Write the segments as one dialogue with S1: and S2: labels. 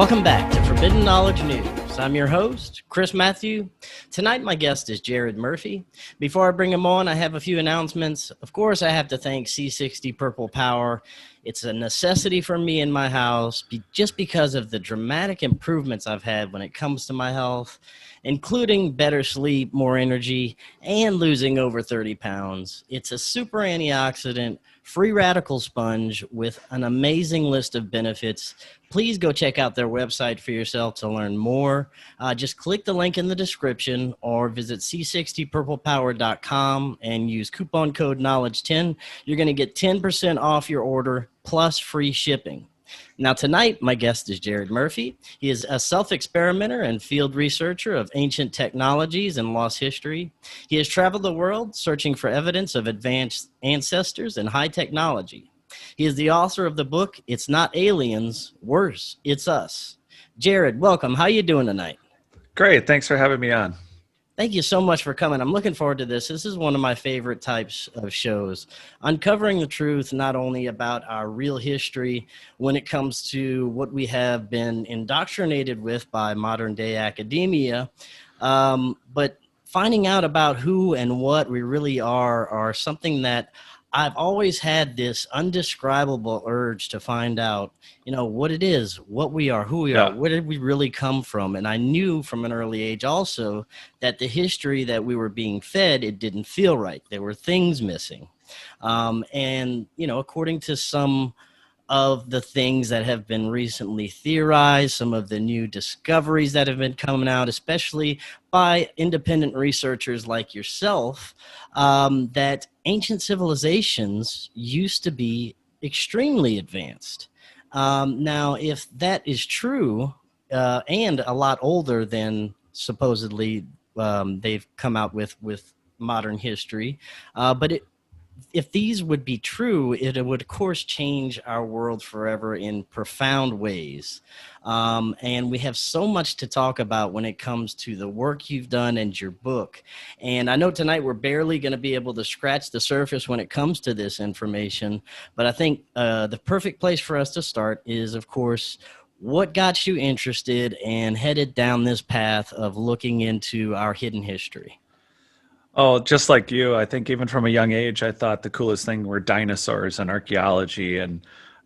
S1: Welcome back to Forbidden Knowledge News. I'm your host, Chris Matthew. Tonight, my guest is Jared Murphy. Before I bring him on, I have a few announcements. Of course, I have to thank C60 Purple Power. It's a necessity for me in my house just because of the dramatic improvements I've had when it comes to my health, including better sleep, more energy, and losing over 30 pounds. It's a super antioxidant, free radical sponge with an amazing list of benefits. Please go check out their website for yourself to learn more. Just click the link in the description or visit c60purplepower.com and use coupon code KNOWLEDGE10. You're going to get 10% off your order plus free shipping. Now tonight, my guest is Jared Murphy. He is a self-experimenter and field researcher of ancient technologies and lost history. He has traveled the world searching for evidence of advanced ancestors and high technology. He is the author of the book, It's Not Aliens, Worse, It's Us. Jared, welcome. How you doing tonight?
S2: Great. Thanks for having me on.
S1: Thank you so much for coming. I'm looking forward to this. This is one of my favorite types of shows, uncovering the truth not only about our real history when it comes to what we have been indoctrinated with by modern day academia, but finding out about who and what we really are something that I've always had this undescribable urge to find out, what it is, what we are, who we are, where did we really come from? And I knew from an early age also that the history that we were being fed, it didn't feel right. There were things missing. According to some of the things that have been recently theorized, some of the new discoveries that have been coming out, especially by independent researchers like yourself, that ancient civilizations used to be extremely advanced. Now, if that is true, and a lot older than supposedly they've come out with modern history, if these would be true, it would, of course, change our world forever in profound ways. And we have so much to talk about when it comes to the work you've done and your book. And I know tonight we're barely going to be able to scratch the surface when it comes to this information. But I think the perfect place for us to start is, of course, what got you interested and headed down this path of looking into our hidden history?
S2: Oh, just like you, I think even from a young age, I thought the coolest thing were dinosaurs and archaeology and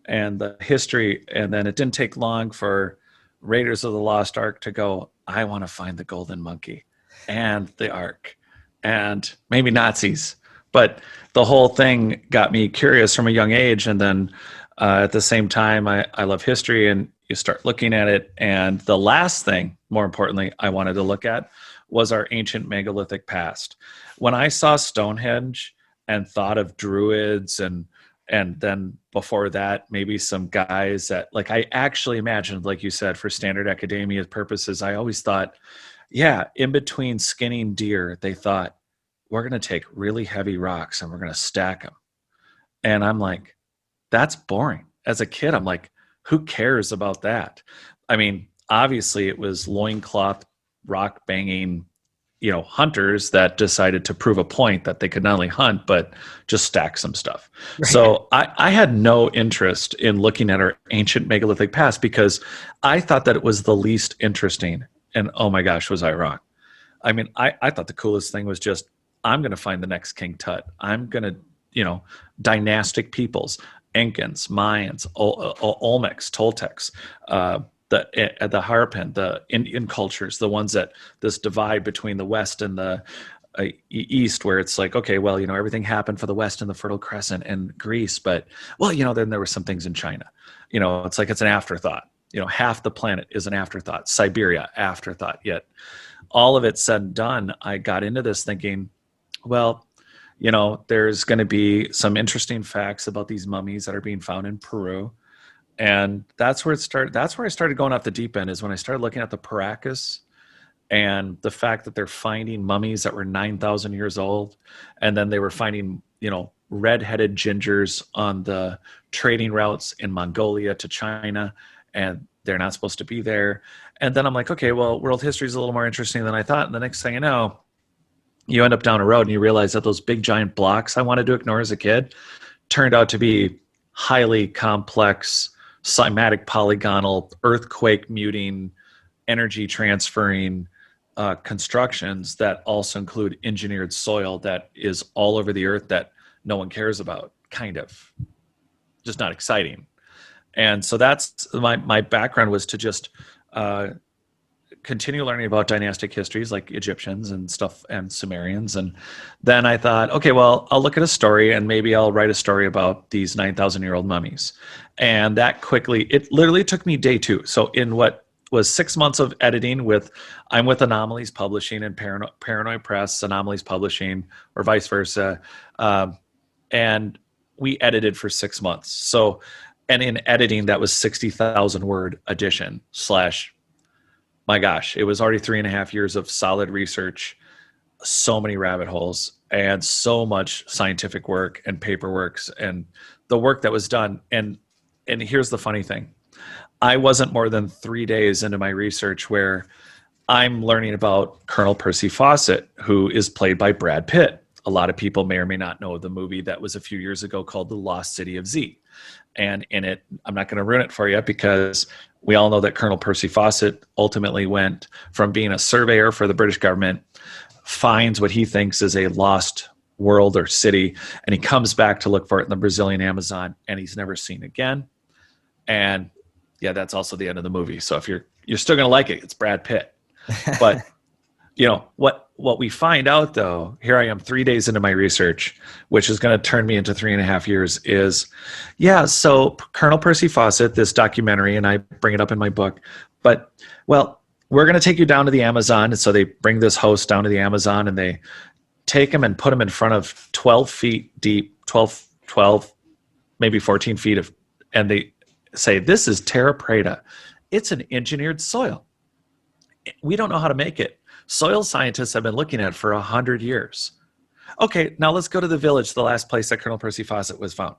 S2: the history. And then it didn't take long for Raiders of the Lost Ark to go, I want to find the golden monkey and the Ark and maybe Nazis. But the whole thing got me curious from a young age. And then at the same time, I love history, and you start looking at it. And the last thing, more importantly, I wanted to look at was our ancient megalithic past. When I saw Stonehenge and thought of druids and then before that, maybe some guys that, like, I actually imagined, like you said, for standard academia purposes, I always thought, in between skinning deer, they thought, we're going to take really heavy rocks and we're going to stack them. And I'm like, that's boring. As a kid, I'm like, who cares about that? I mean, obviously it was loincloth rock banging, hunters that decided to prove a point that they could not only hunt, but just stack some stuff. Right. So I had no interest in looking at our ancient megalithic past because I thought that it was the least interesting. And oh my gosh, was I wrong? I mean, I thought the coolest thing was just, I'm going to find the next King Tut. I'm going to, dynastic peoples, Incans, Mayans, Olmecs, Toltecs, the Harappan, the Indian cultures, the ones that this divide between the West and the East, where it's like, okay, well, everything happened for the West and the Fertile Crescent and Greece, but then there were some things in China. It's like it's an afterthought. Half the planet is an afterthought. Siberia, afterthought. Yet all of it said and done, I got into this thinking, well, there's going to be some interesting facts about these mummies that are being found in Peru. And that's where it started. That's where I started going off the deep end, is when I started looking at the Paracas and the fact that they're finding mummies that were 9,000 years old. And then they were finding, red-headed gingers on the trading routes in Mongolia to China, and they're not supposed to be there. And then I'm like, okay, well, world history is a little more interesting than I thought. And the next thing you know, you end up down a road and you realize that those big giant blocks I wanted to ignore as a kid turned out to be highly complex cymatic polygonal earthquake muting energy transferring constructions that also include engineered soil that is all over the earth that no one cares about, kind of. Just not exciting. And so that's my background, was to just continue learning about dynastic histories like Egyptians and stuff and Sumerians. And then I thought, okay, well, I'll look at a story and maybe I'll write a story about these 9,000-year-old mummies. And that quickly, it literally took me day 2. So in what was 6 months of editing I'm with Anomalies Publishing and Paranoid Press, Anomalies Publishing, or vice versa. And we edited for 6 months. So, and in editing, that was 60,000 word edition / my gosh, it was already 3.5 years of solid research, so many rabbit holes, and so much scientific work and paperwork and the work that was done. And here's the funny thing. I wasn't more than 3 days into my research where I'm learning about Colonel Percy Fawcett, who is played by Brad Pitt. A lot of people may or may not know the movie that was a few years ago called The Lost City of Z. And in it, I'm not going to ruin it for you, because we all know that Colonel Percy Fawcett ultimately went from being a surveyor for the British government, finds what he thinks is a lost world or city, and he comes back to look for it in the Brazilian Amazon, and he's never seen again. And yeah, that's also the end of the movie. So if you're still going to like it, it's Brad Pitt. But you know what we find out, though, here I am 3 days into my research, which is going to turn me into 3.5 years, is, yeah, so Colonel Percy Fawcett, this documentary, and I bring it up in my book, but, well, we're going to take you down to the Amazon. And so they bring this host down to the Amazon, and they take him and put him in front of 12 feet deep, 12, maybe 14 feet of, and they say, this is terra preta. It's an engineered soil. We don't know how to make it. Soil scientists have been looking at it for 100 years. Okay, now let's go to the village, the last place that Colonel Percy Fawcett was found.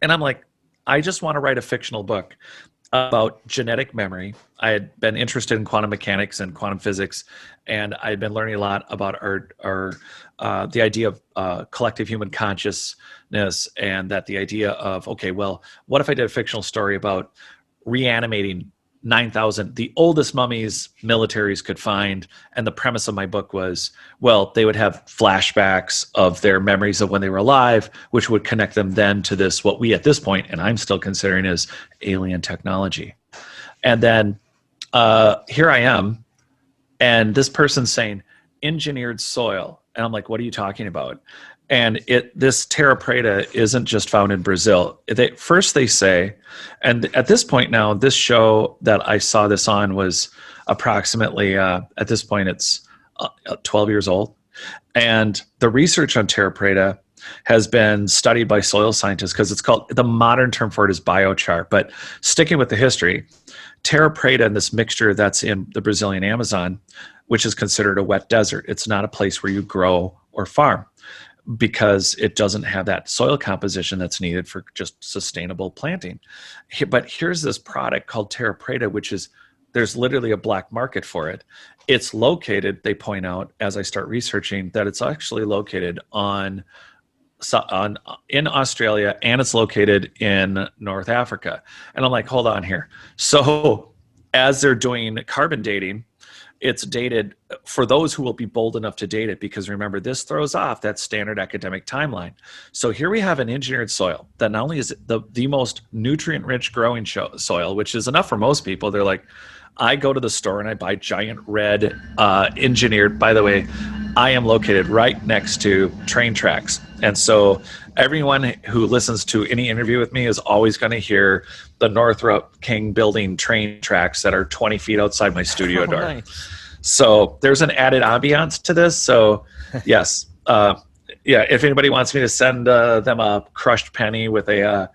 S2: And I'm like, I just want to write a fictional book about genetic memory. I had been interested in quantum mechanics and quantum physics, and I had been learning a lot about the idea of collective human consciousness, and that the idea of, okay, well, what if I did a fictional story about reanimating 9,000, the oldest mummies militaries could find. And the premise of my book was, well, they would have flashbacks of their memories of when they were alive, which would connect them then to this, what we at this point, and I'm still considering, as alien technology. And then here I am, and this person's saying engineered soil. And I'm like, what are you talking about? And this terra preta isn't just found in Brazil. First they say, and at this point now, this show that I saw this on was approximately, at this point, it's 12 years old. And the research on terra preta has been studied by soil scientists, because it's called, the modern term for it is biochar. But sticking with the history, terra preta and this mixture that's in the Brazilian Amazon, which is considered a wet desert. It's not a place where you grow or farm, because it doesn't have that soil composition that's needed for just sustainable planting. But here's this product called terra preta, which is, there's literally a black market for it. It's located, they point out, as I start researching, that it's actually located in Australia, and it's located in North Africa. And I'm like, hold on here. So as they're doing carbon dating, it's dated for those who will be bold enough to date it, because remember, this throws off that standard academic timeline. So here we have an engineered soil that not only is the most nutrient-rich growing soil, which is enough for most people. They're like, I go to the store and I buy giant red engineered, by the way, I am located right next to train tracks. And so everyone who listens to any interview with me is always going to hear the Northrop King building train tracks that are 20 feet outside my studio door. Nice. So there's an added ambiance to this. So yes, yeah, if anybody wants me to send them a crushed penny with a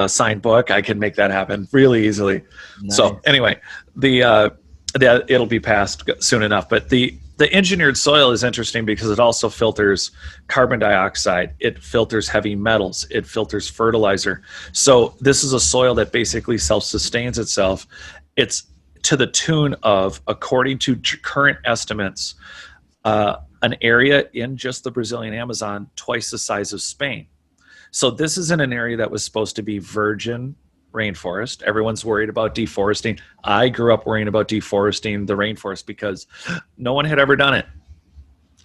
S2: signed book, I can make that happen really easily. Nice. So anyway, it'll be passed soon enough. But the engineered soil is interesting because it also filters carbon dioxide. It filters heavy metals. It filters fertilizer. So this is a soil that basically self-sustains itself. It's to the tune of, according to current estimates, an area in just the Brazilian Amazon twice the size of Spain. So this isn't an area that was supposed to be virgin rainforest. Everyone's worried about deforesting. I grew up worrying about deforesting the rainforest because no one had ever done it.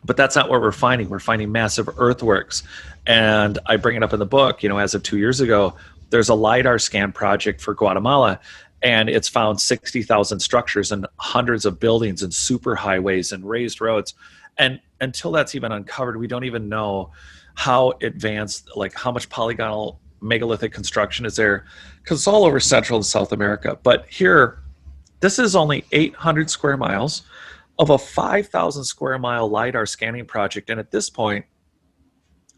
S2: But that's not what we're finding. We're finding massive earthworks. And I bring it up in the book, as of 2 years ago, there's a LiDAR scan project for Guatemala, and it's found 60,000 structures and hundreds of buildings and superhighways and raised roads. And until that's even uncovered, we don't even know how advanced, like how much polygonal megalithic construction is there, because it's all over Central and South America. But here, this is only 800 square miles of a 5,000 square mile LiDAR scanning project. And at this point,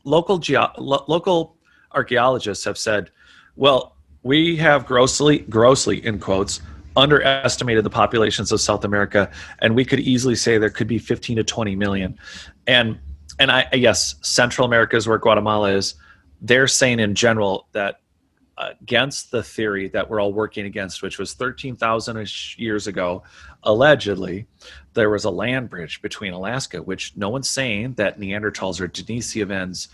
S2: local archaeologists have said, well, we have grossly in quotes, underestimated the populations of South America, and we could easily say there could be 15 to 20 million. And yes, Central America is where Guatemala is. They're saying in general that against the theory that we're all working against, which was 13,000 years ago, allegedly, there was a land bridge between Alaska, which no one's saying that Neanderthals or Denisovans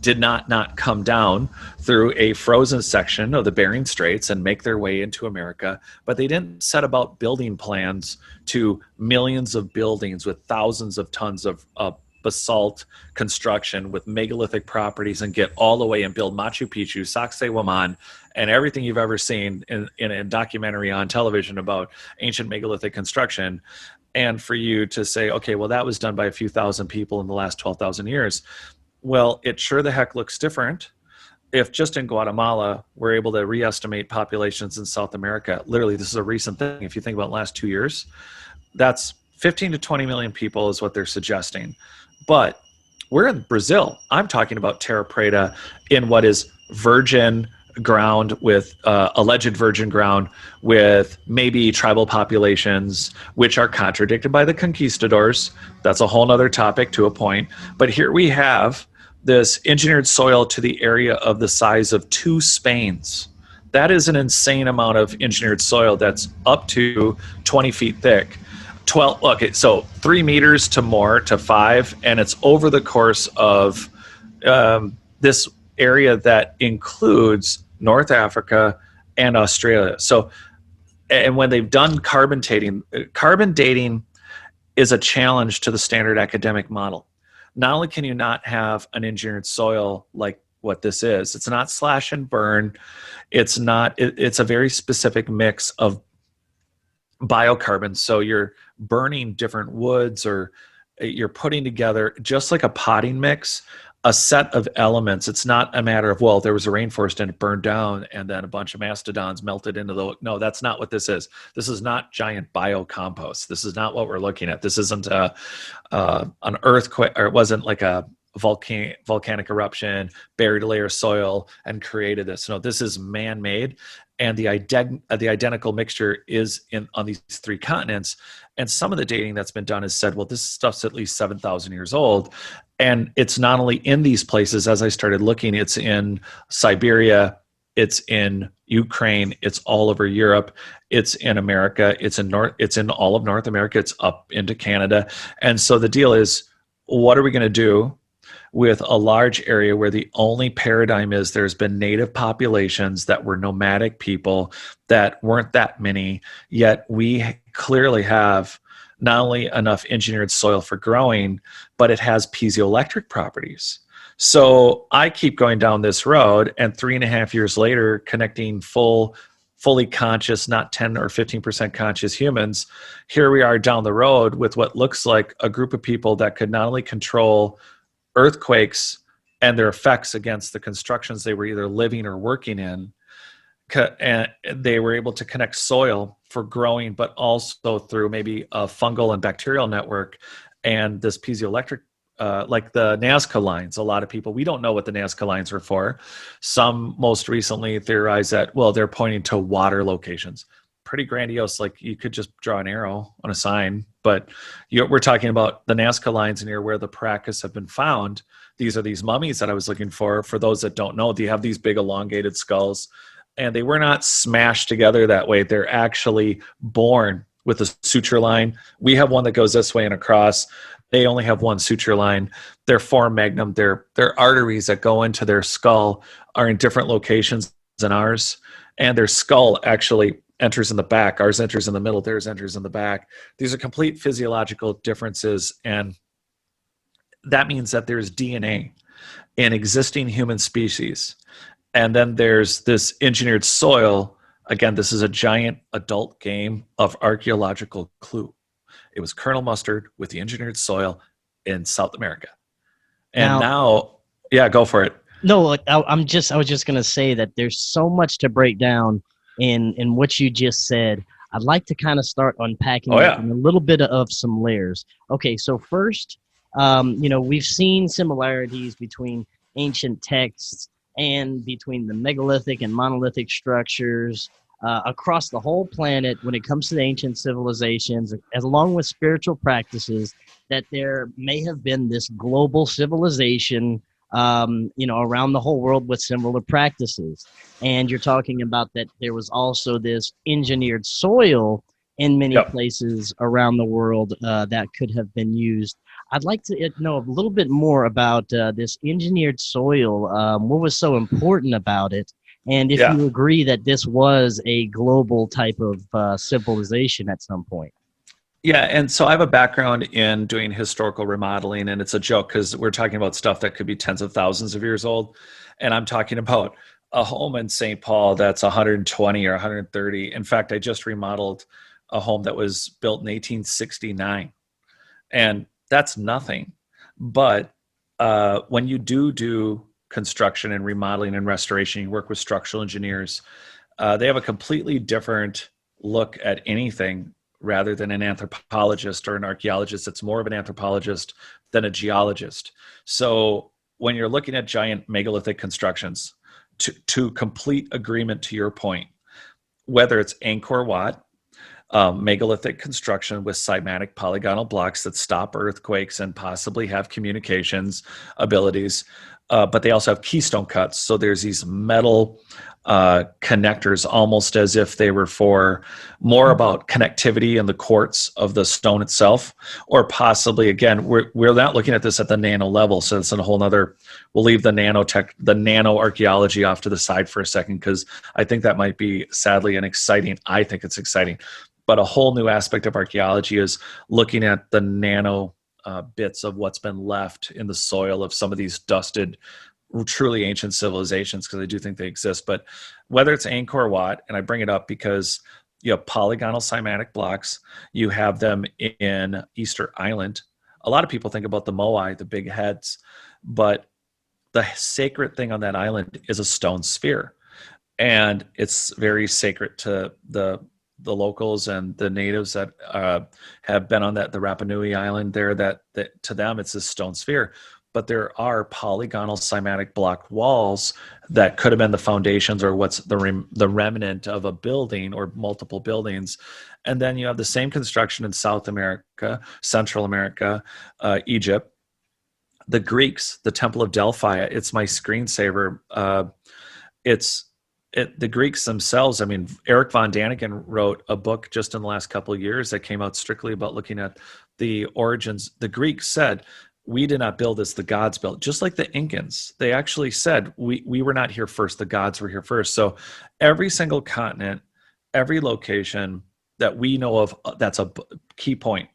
S2: did not come down through a frozen section of the Bering Straits and make their way into America, but they didn't set about building plans to millions of buildings with thousands of tons of basalt construction with megalithic properties and get all the way and build Machu Picchu, Sacsayhuaman, and everything you've ever seen in a documentary on television about ancient megalithic construction. And for you to say, okay, well, that was done by a few thousand people in the last 12,000 years. Well, it sure the heck looks different if just in Guatemala, we're able to re-estimate populations in South America. Literally, this is a recent thing. If you think about the last 2 years, that's 15 to 20 million people is what they're suggesting. But we're in Brazil. I'm talking about Terra Preta in what is virgin ground with alleged virgin ground with maybe tribal populations, which are contradicted by the conquistadors. That's a whole nother topic to a point. But here we have this engineered soil to the area of the size of 2 Spains. That is an insane amount of engineered soil that's up to 20 feet thick. 12, okay, so 3 meters to more to 5, and it's over the course of this area that includes North Africa and Australia. So, and when they've done carbon dating is a challenge to the standard academic model. Not only can you not have an engineered soil like what this is, it's not slash and burn. It's a very specific mix of biocarbon. So you're burning different woods, or you're putting together, just like a potting mix, a set of elements. It's not a matter of, well, there was a rainforest and it burned down and then a bunch of mastodons melted into the, no, that's not what this is. This is not giant biocompost. This is not what we're looking at. This isn't an earthquake, or it wasn't like a volcanic eruption, buried a layer of soil and created this. No, this is man-made. And the identical mixture is on these 3 continents. And some of the dating that's been done has said, well, this stuff's at least 7,000 years old. And it's not only in these places. As I started looking, it's in Siberia, it's in Ukraine, it's all over Europe, it's in America, it's in all of North America, it's up into Canada. And so the deal is, what are we going to do with a large area where the only paradigm is there's been native populations that were nomadic people that weren't that many, yet we clearly have not only enough engineered soil for growing, but it has piezoelectric properties. So I keep going down this road, and 3.5 years later, connecting fully conscious, not 10 or 15% conscious humans, here we are down the road with what looks like a group of people that could not only control earthquakes and their effects against the constructions they were either living or working in, and they were able to connect soil for growing, but also through maybe a fungal and bacterial network and this piezoelectric, like the Nazca Lines. A lot of people, we don't know what the Nazca Lines are for. Some most recently theorized that, well, they're pointing to water locations. Pretty grandiose, like you could just draw an arrow on a sign, but we're talking about the Nazca Lines near where the Paracas have been found. These are these mummies that I was looking for. For those that don't know, they have these big elongated skulls, and they were not smashed together that way. They're actually born with a suture line. We have one that goes this way and across. They only have one suture line. Their foramen magnum, their arteries that go into their skull are in different locations than ours, and their skull actually enters in the back. Ours enters in the middle, theirs enters in the back. These are complete physiological differences, and that means that there's DNA in existing human species. And then there's this engineered soil. Again, this is a giant adult game of archaeological clue. It was Colonel Mustard with the engineered soil in South America. And now yeah, go for it.
S1: No, I was just going to say that there's so much to break down in what you just said. I'd like to kind of start unpacking it in a little bit of some layers. Okay, so first, we've seen similarities between ancient texts and between the megalithic and monolithic structures across the whole planet when it comes to the ancient civilizations, as along with spiritual practices, that there may have been this global civilization around the whole world with similar practices. And you're talking about that there was also this engineered soil in many places around the world that could have been used. I'd like to know a little bit more about this engineered soil. What was so important about it? And if you agree that this was a global type of civilization at some point.
S2: Yeah, and so I have a background in doing historical remodeling, and it's a joke because we're talking about stuff that could be tens of thousands of years old, and I'm talking about a home in St. Paul that's 120 or 130. In fact, I just remodeled a home that was built in 1869, and that's nothing. But when you do construction and remodeling and restoration, you work with structural engineers. They have a completely different look at anything rather than an anthropologist or an archaeologist. It's more of an anthropologist than a geologist. So when you're looking at giant megalithic constructions, to complete agreement to your point, whether it's Angkor Wat, megalithic construction with cymatic polygonal blocks that stop earthquakes and possibly have communications abilities, but they also have keystone cuts. So there's these metal connectors, almost as if they were for more about connectivity and the quartz of the stone itself, or possibly, again, we're not looking at this at the nano level, so it's a whole nother. We'll leave the nano archaeology off to the side for a second, because I think that might be sadly I think it's exciting, but a whole new aspect of archaeology is looking at the nano bits of what's been left in the soil of some of these dusted, truly ancient civilizations, because I do think they exist. But whether it's Angkor Wat, and I bring it up because you have polygonal cymatic blocks, you have them in Easter Island. A lot of people think about the Moai, the big heads, but the sacred thing on that island is a stone sphere, and it's very sacred to the locals and the natives that have been on the Rapa Nui island there, that to them it's a stone sphere. But there are polygonal cymatic block walls that could have been the foundations or what's the remnant of a building or multiple buildings. And then you have the same construction in South America, Central America, Egypt. The Greeks, the Temple of Delphi, it's my screensaver. The Greeks themselves, I mean, Eric von Daniken wrote a book just in the last couple of years that came out strictly about looking at the origins. The Greeks said, we did not build this, the gods built. Just like the Incans, they actually said, we were not here first, the gods were here first. So every single continent, every location that we know of, that's a key point,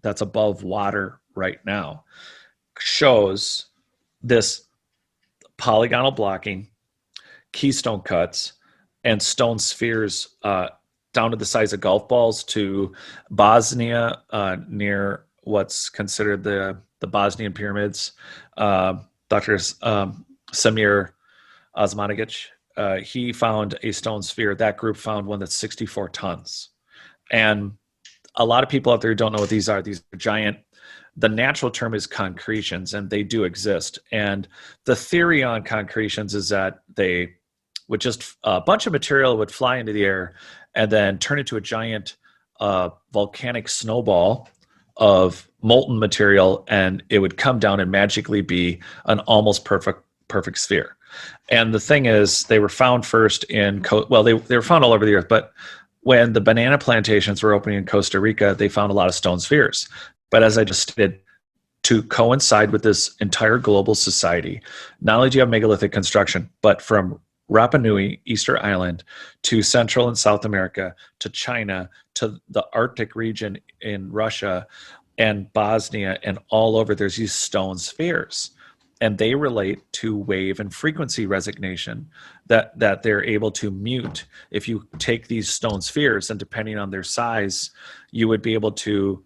S2: that's above water right now, shows this polygonal blocking, keystone cuts, and stone spheres down to the size of golf balls to Bosnia, near what's considered the Bosnian pyramids. Dr. Samir Osmanagic, he found a stone sphere. That group found one that's 64 tons. And a lot of people out there don't know what these are. These are giant, the natural term is concretions, and they do exist. And the theory on concretions is that they would just, a bunch of material would fly into the air and then turn into a giant volcanic snowball of molten material, and it would come down and magically be an almost perfect sphere. And the thing is, they were found first in, they were found all over the earth, but when the banana plantations were opening in Costa Rica, they found a lot of stone spheres. But as I just stated, to coincide with this entire global society, not only do you have megalithic construction, but from Rapa Nui, Easter Island, to Central and South America, to China, to the Arctic region in Russia and Bosnia, and all over, there's these stone spheres. And they relate to wave and frequency resignation, that they're able to mute. If you take these stone spheres, and depending on their size, you would be able to,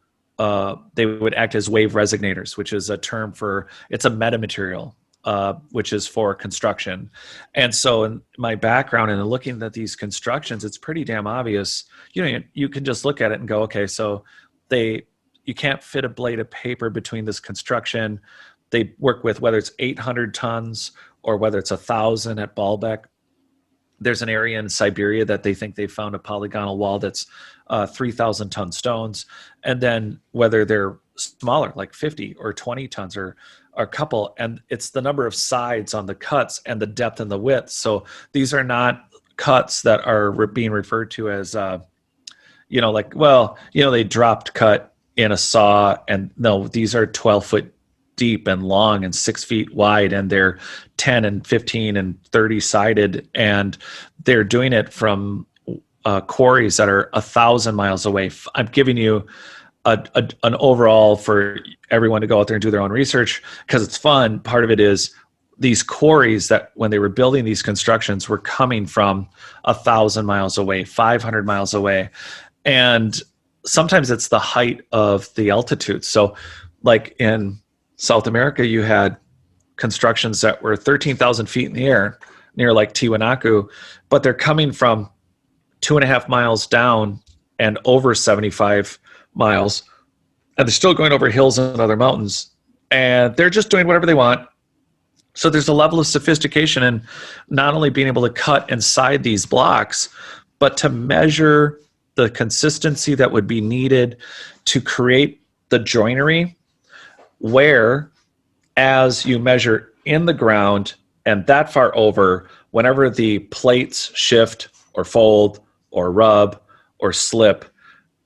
S2: they would act as wave resignators, which is a term for, it's a metamaterial, which is for construction. And so in my background and looking at these constructions, it's pretty damn obvious. You can just look at it and go, okay, so you can't fit a blade of paper between this construction. They work with whether it's 800 tons or whether it's 1,000 at Baalbek. There's an area in Siberia that they think they found a polygonal wall that's 3,000 ton stones. And then whether they're smaller, like 50 or 20 tons or a couple, and it's the number of sides on the cuts and the depth and the width. So these are not cuts that are being referred to as, they dropped cut in a saw. And no, these are 12-foot deep and long and 6 feet wide, and they're 10 and 15 and 30 sided, and they're doing it from quarries that are 1,000 miles away. I'm giving you an overall for everyone to go out there and do their own research because it's fun. Part of it is these quarries that when they were building these constructions were coming from 1,000 miles away, 500 miles away, and sometimes it's the height of the altitude. So like in South America, you had constructions that were 13,000 feet in the air near like Tiwanaku, but they're coming from 2.5 miles down and over 75 miles, and they're still going over hills and other mountains, and they're just doing whatever they want. So there's a level of sophistication in not only being able to cut inside these blocks, but to measure the consistency that would be needed to create the joinery, where as you measure in the ground and that far over, whenever the plates shift or fold or rub or slip,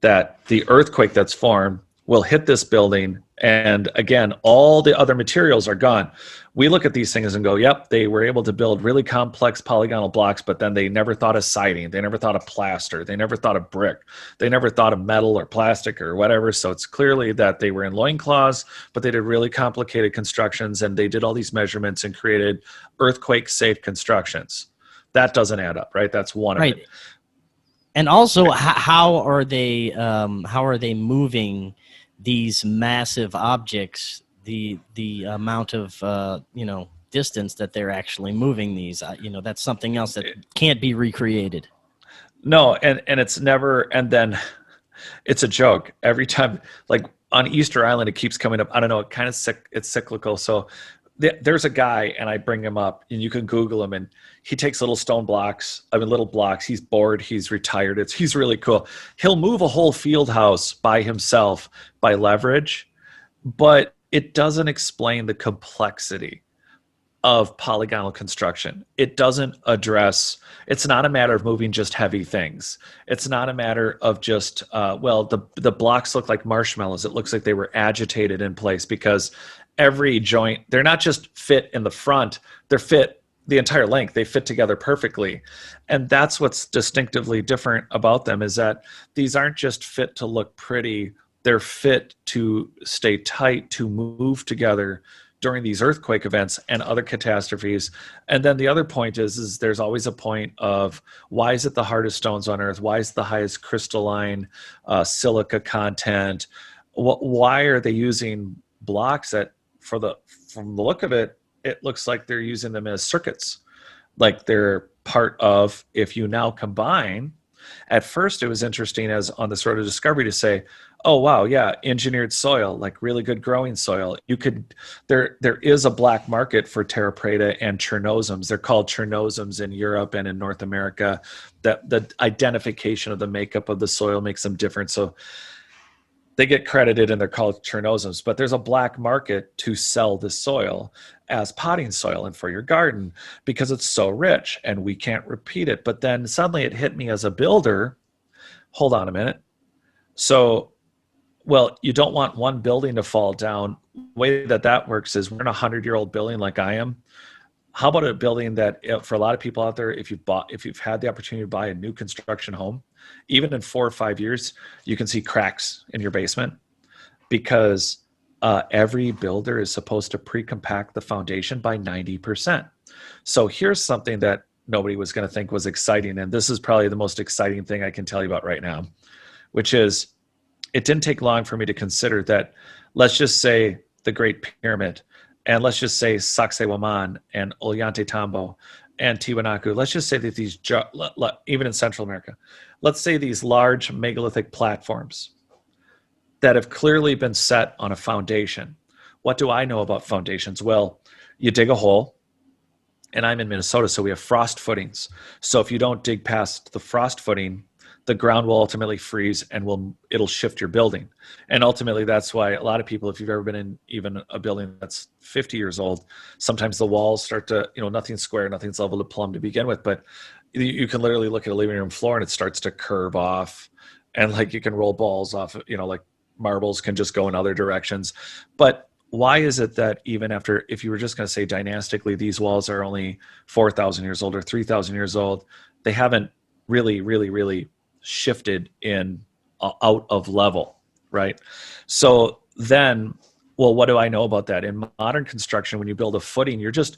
S2: that the earthquake that's formed will hit this building. And again, all the other materials are gone. We look at these things and go, yep, they were able to build really complex polygonal blocks, but then they never thought of siding. They never thought of plaster. They never thought of brick. They never thought of metal or plastic or whatever. So it's clearly that they were in loincloths, but they did really complicated constructions, and they did all these measurements and created earthquake-safe constructions. That doesn't add up, right? That's one of it.
S1: And also, how are they moving these massive objects, the amount of distance that they're actually moving these? That's something else that can't be recreated.
S2: No, and it's never, and then it's a joke every time. Like on Easter Island, it keeps coming up. I don't know, it's cyclical. So there's a guy, and I bring him up, and you can Google him, and he takes little blocks. He's bored. He's retired. He's really cool. He'll move a whole field house by himself by leverage, but it doesn't explain the complexity of polygonal construction. It doesn't address, it's not a matter of moving just heavy things. It's not a matter of just, the blocks look like marshmallows. It looks like they were agitated in place because every joint, they're not just fit in the front, they're fit the entire length. They fit together perfectly. And that's what's distinctively different about them, is that these aren't just fit to look pretty, they're fit to stay tight, to move together during these earthquake events and other catastrophes. And then the other point is there's always a point of, why is it the hardest stones on earth? Why is it the highest crystalline silica content? Why are they using blocks that, from the look of it, it looks like they're using them as circuits, like they're part of, if you now combine. At first it was interesting as on the sort of discovery to say, oh wow, yeah, engineered soil, like really good growing soil. There is a black market for terra preta and chernozems. They're called chernozems in Europe and in North America. That the identification of the makeup of the soil makes them different. So they get credited and they're called chernozems, but there's a black market to sell this soil as potting soil and for your garden because it's so rich and we can't repeat it. But then suddenly it hit me as a builder. Hold on a minute. So, well, you don't want one building to fall down. The way that works is, we're in a 100-year-old building like I am. how about a building that, for a lot of people out there, if you've had the opportunity to buy a new construction home, even in 4 or 5 years, you can see cracks in your basement because every builder is supposed to pre-compact the foundation by 90%. So here's something that nobody was going to think was exciting, and this is probably the most exciting thing I can tell you about right now, which is it didn't take long for me to consider that, let's just say the Great Pyramid, and let's just say Sacsayhuaman and Ollantaytambo and Tiwanaku, let's just say that these, even in Central America, let's say these large megalithic platforms that have clearly been set on a foundation. What do I know about foundations? Well, you dig a hole, and I'm in Minnesota, so we have frost footings. So if you don't dig past the frost footing, the ground will ultimately freeze and it'll shift your building. And ultimately, that's why a lot of people, if you've ever been in even a building that's 50 years old, sometimes the walls start to, nothing's square, nothing's level to plumb to begin with, but you can literally look at a living room floor and it starts to curve off, and like you can roll balls off, like marbles can just go in other directions. But why is it that even after, if you were just going to say dynastically, these walls are only 4,000 years old or 3,000 years old, they haven't really shifted in out of level, right? So then, well, what do I know about that? In modern construction, when you build a footing, you're just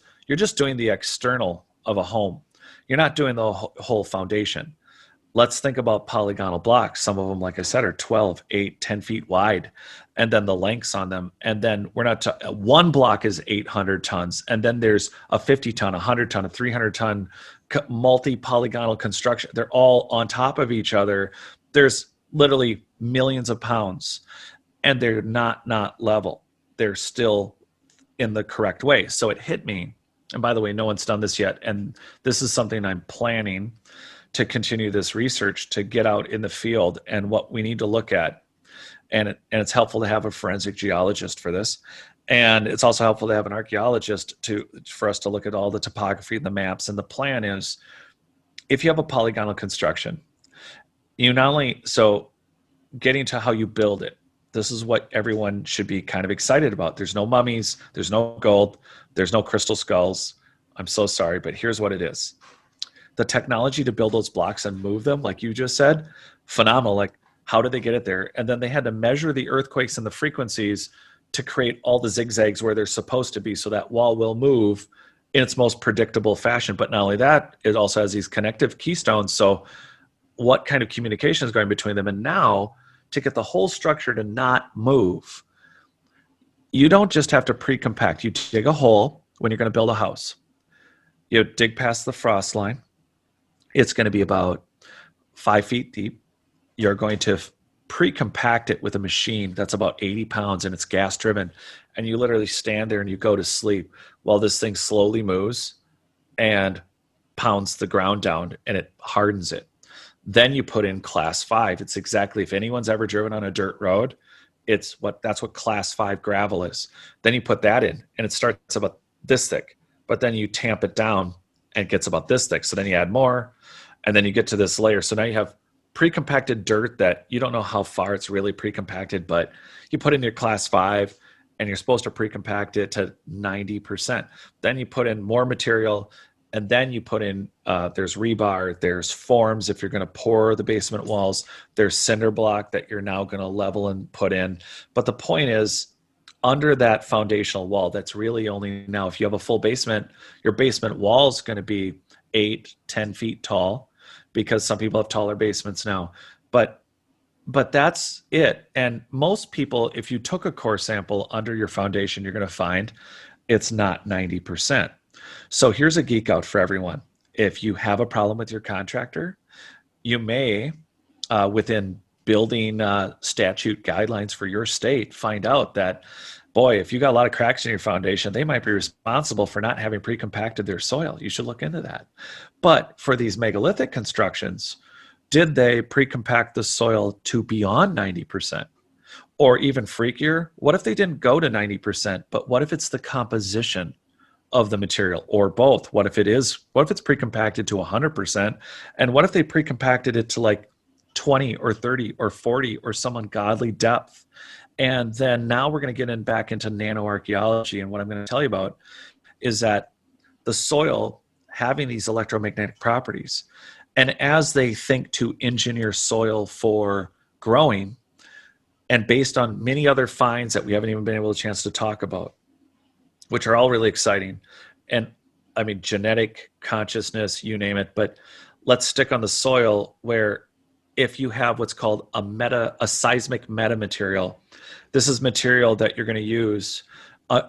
S2: doing the external of a home. You're not doing the whole foundation. Let's think about polygonal blocks. Some of them, like I said, are 12, 8, 10 feet wide, and then the lengths on them. And then one block is 800 tons, and then there's a 50 ton, 100 ton, a 300 ton multi-polygonal construction. They're all on top of each other. There's literally millions of pounds, and they're not level. They're still in the correct way. So it hit me. And by the way, no one's done this yet. And this is something I'm planning to continue this research, to get out in the field and what we need to look at. And it's helpful to have a forensic geologist for this. And it's also helpful to have an archaeologist for us to look at all the topography and the maps. And the plan is, if you have a polygonal construction, so getting to how you build it, this is what everyone should be kind of excited about. There's no mummies, there's no gold, there's no crystal skulls. I'm so sorry, but here's what it is. The technology to build those blocks and move them, like you just said, phenomenal. Like, how did they get it there? And then they had to measure the earthquakes and the frequencies to create all the zigzags where they're supposed to be, so that wall will move in its most predictable fashion. But not only that, it also has these connective keystones. So what kind of communication is going between them? And now, to get the whole structure to not move, you don't just have to pre-compact. You dig a hole when you're going to build a house. You dig past the frost line. It's going to be about 5 feet deep. You're going to pre-compact it with a machine that's about 80 pounds and it's gas driven. And you literally stand there and you go to sleep while this thing slowly moves and pounds the ground down and it hardens it. Then you put in class 5. It's exactly, if anyone's ever driven on a dirt road, that's what class 5 gravel is. Then you put that in and it starts about this thick, but then you tamp it down and it gets about this thick. So then you add more, and then you get to this layer. So now you have pre-compacted dirt that you don't know how far it's really pre-compacted, but you put in your class 5 and you're supposed to pre-compact it to 90%. Then you put in more material, and then you put in, there's rebar, there's forms if you're going to pour the basement walls, there's cinder block that you're now going to level and put in. But the point is, under that foundational wall, that's really only, now if you have a full basement, your basement wall is going to be 8, 10 feet tall, because some people have taller basements now. But that's it. And most people, if you took a core sample under your foundation, you're going to find it's not 90%. So here's a geek out for everyone. If you have a problem with your contractor, you may, within building statute guidelines for your state, find out that, boy, if you got a lot of cracks in your foundation, they might be responsible for not having pre-compacted their soil. You should look into that. But for these megalithic constructions, did they pre-compact the soil to beyond 90%? Or even freakier, what if they didn't go to 90%, but what if it's the composition of the material, or both? What if it's pre-compacted to 100%? And what if they pre-compacted it to like 20 or 30 or 40 or some ungodly depth? And then now we're going to get back into nanoarchaeology. And what I'm going to tell you about is that the soil having these electromagnetic properties. And as they think to engineer soil for growing, and based on many other finds that we haven't even been able to chance to talk about, which are all really exciting. And I mean, genetic consciousness, you name it, but let's stick on the soil, where if you have what's called a seismic metamaterial, this is material that you're going to use,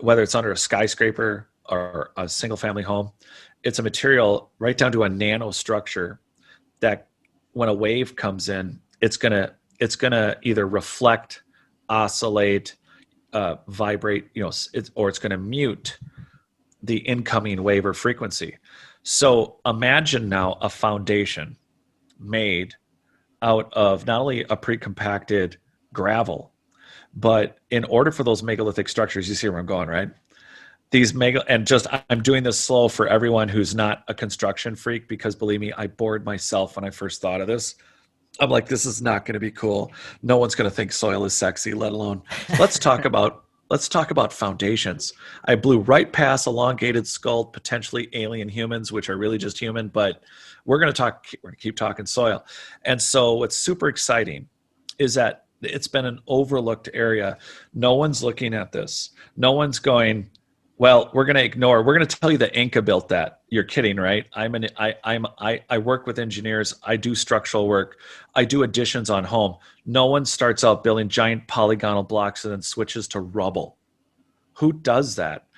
S2: whether it's under a skyscraper or a single family home. It's a material right down to a nanostructure that when a wave comes in, it's going to either reflect, oscillate, vibrate, or it's going to mute the incoming wave or frequency. So imagine now a foundation made out of not only a pre-compacted gravel, but in order for those megalithic structures, you see where I'm going, right? I'm doing this slow for everyone who's not a construction freak, because believe me, I bored myself when I first thought of this. I'm like, this is not going to be cool. No one's going to think soil is sexy, let alone let's talk about foundations. I blew right past elongated skull, potentially alien humans, which are really just human, but we're going to keep talking soil. And so what's super exciting is that it's been an overlooked area. No one's looking at this. No one's going, well, we're going to tell you that Inca built that. You're kidding, right? I work with engineers. I do structural work. I do additions on home. No one starts out building giant polygonal blocks and then switches to rubble. Who does that?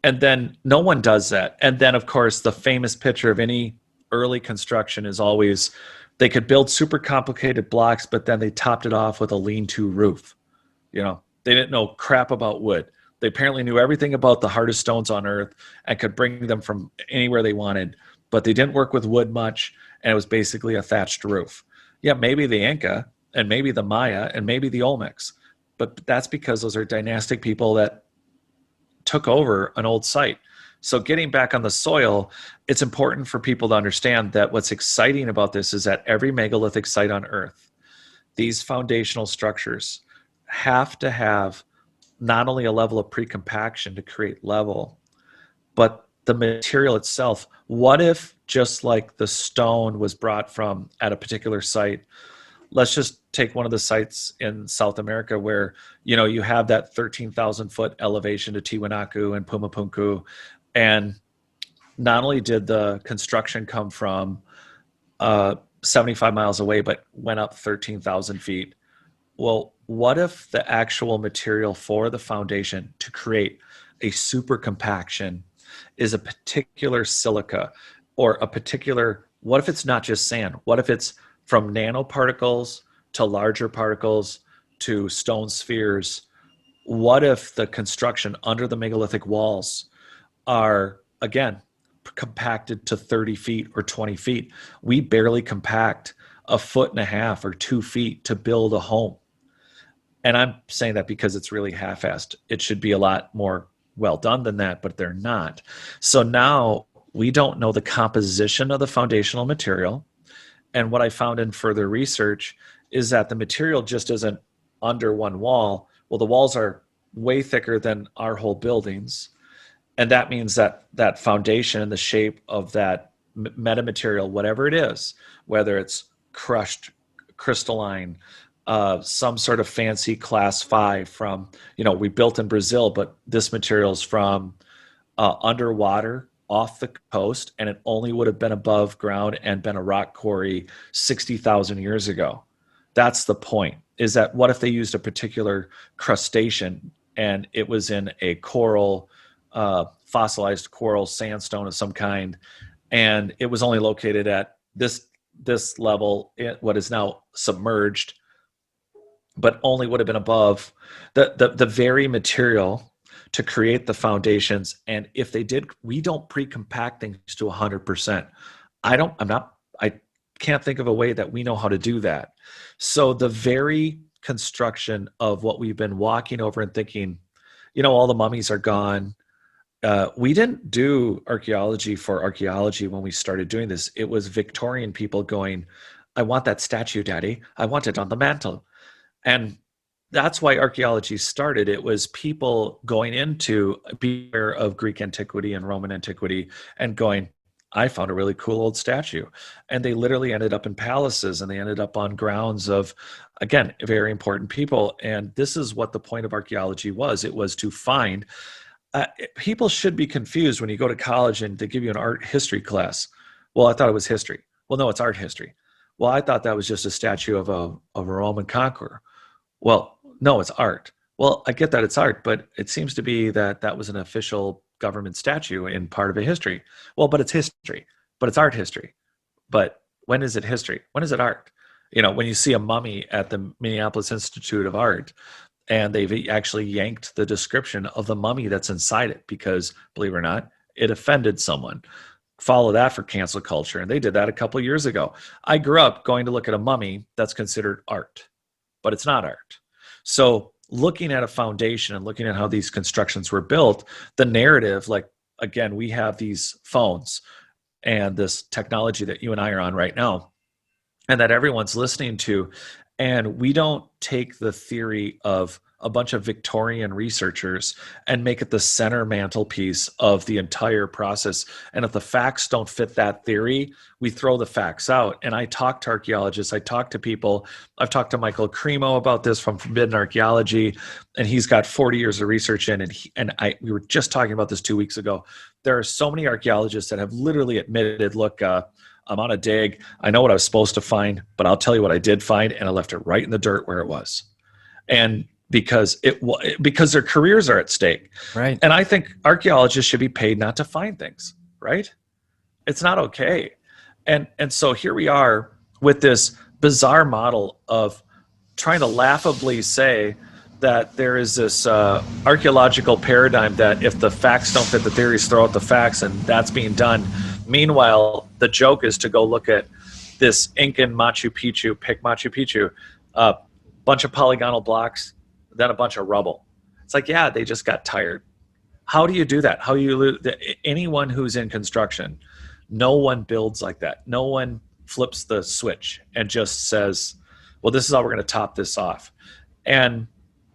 S2: And then no one does that. And then, of course, the famous picture of any early construction is always, they could build super complicated blocks, but then they topped it off with a lean-to roof. They didn't know crap about wood. They apparently knew everything about the hardest stones on earth and could bring them from anywhere they wanted, but they didn't work with wood much, and it was basically a thatched roof. Yeah, maybe the Inca, and maybe the Maya, and maybe the Olmecs, but that's because those are dynastic people that took over an old site. So getting back on the soil, it's important for people to understand that what's exciting about this is that every megalithic site on earth, these foundational structures have to have not only a level of pre-compaction to create level, but the material itself. What if, just like the stone was brought from at a particular site, let's just take one of the sites in South America where, you have that 13,000 foot elevation to Tiwanaku and Pumapunku. And not only did the construction come from 75 miles away, but went up 13,000 feet. Well, what if the actual material for the foundation to create a super compaction is a particular silica, or what if it's not just sand? What if it's from nanoparticles to larger particles to stone spheres? What if the construction under the megalithic walls are, again, compacted to 30 feet or 20 feet? We barely compact 1.5 feet or 2 feet to build a home. And I'm saying that because it's really half-assed. It should be a lot more well done than that, but they're not. So now we don't know the composition of the foundational material. And what I found in further research is that the material just isn't under one wall. Well, the walls are way thicker than our whole buildings. And that means that that foundation and the shape of that metamaterial, whatever it is, whether it's crushed, crystalline, some sort of fancy class 5 from, we built in Brazil, but this material's from underwater off the coast, and it only would have been above ground and been a rock quarry 60,000 years ago. That's the point, is that what if they used a particular crustacean and it was in a coral, fossilized coral sandstone of some kind, and it was only located at this level, what is now submerged, but only would have been above the very material to create the foundations. And if they did, we don't pre-compact things to 100%. I can't think of a way that we know how to do that. So the very construction of what we've been walking over and thinking, all the mummies are gone. We didn't do archaeology for archaeology when we started doing this. It was Victorian people going, I want that statue, Daddy. I want it on the mantle. And that's why archaeology started. It was people going into beware of Greek antiquity and Roman antiquity and going, I found a really cool old statue. And they literally ended up in palaces, and they ended up on grounds of, again, very important people. And this is what the point of archaeology was. It was to find, people should be confused when you go to college and they give you an art history class. Well, I thought it was history. Well, no, it's art history. Well, I thought that was just a statue of a Roman conqueror. Well, no, it's art. Well, I get that it's art, but it seems to be that that was an official government statue in part of a history. Well, but it's history, but it's art history. But when is it history? When is it art? You know, when you see a mummy at the Minneapolis Institute of Art, and they've actually yanked the description of the mummy that's inside it because, believe it or not, it offended someone. Follow that for cancel culture. And they did that a couple of years ago. I grew up going to look at a mummy that's considered art, but it's not art. So looking at a foundation and looking at how these constructions were built, the narrative, like, again, we have these phones and this technology that you and I are on right now, and that everyone's listening to. And we don't take the theory of a bunch of Victorian researchers and make it the center mantelpiece of the entire process. And if the facts don't fit that theory, we throw the facts out. And I talk to archaeologists, I talk to people. I've talked to Michael Cremo about this from Forbidden Archaeology, and he's got 40 years of research in. We were just talking about this 2 weeks ago. There are so many archaeologists that have literally admitted, look, I'm on a dig. I know what I was supposed to find, but I'll tell you what I did find, and I left it right in the dirt where it was. And because their careers are at stake.
S1: Right.
S2: And I think archaeologists should be paid not to find things, right? It's not okay. And so here we are with this bizarre model of trying to laughably say that there is this archaeological paradigm that if the facts don't fit the theories, throw out the facts, and that's being done. Meanwhile, the joke is to go look at this Incan Machu Picchu, bunch of polygonal blocks, then a bunch of rubble. It's like, yeah, they just got tired. How do you do that? How do you anyone who's in construction, no one builds like that. No one flips the switch and just says, well, this is how we're going to top this off. And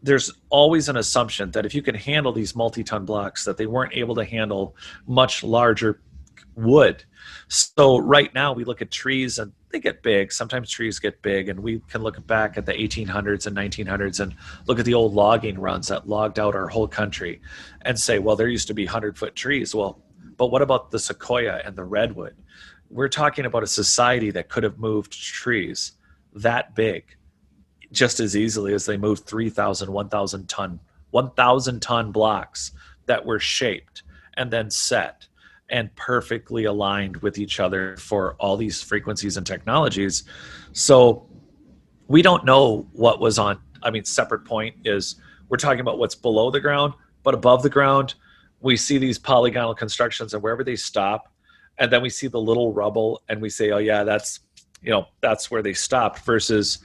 S2: there's always an assumption that if you can handle these multi-ton blocks, that they weren't able to handle much larger wood. So right now we look at trees and they get big. Sometimes trees get big, and we can look back at the 1800s and 1900s and look at the old logging runs that logged out our whole country and say, well, there used to be 100-foot trees. Well, but what about the sequoia and the redwood? We're talking about a society that could have moved trees that big just as easily as they moved 3,000, 1,000 ton blocks that were shaped and then set and perfectly aligned with each other for all these frequencies and technologies. So we don't know what was on. I mean, separate point is we're talking about what's below the ground, but above the ground, we see these polygonal constructions, and wherever they stop, and then we see the little rubble and we say, oh yeah, that's where they stopped. Versus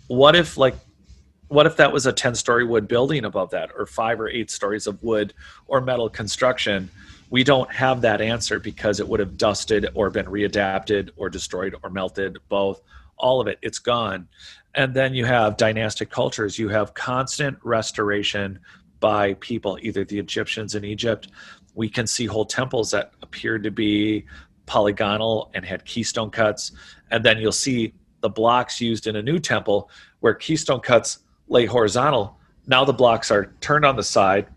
S2: what if that was a 10-story wood building above that, or 5 or 8 stories of wood or metal construction? We don't have that answer because it would have dusted or been readapted or destroyed or melted, both, all of it, it's gone. And then you have dynastic cultures. You have constant restoration by people, either the Egyptians in Egypt. We can see whole temples that appeared to be polygonal and had keystone cuts. And then you'll see the blocks used in a new temple where keystone cuts lay horizontal. Now the blocks are turned on the side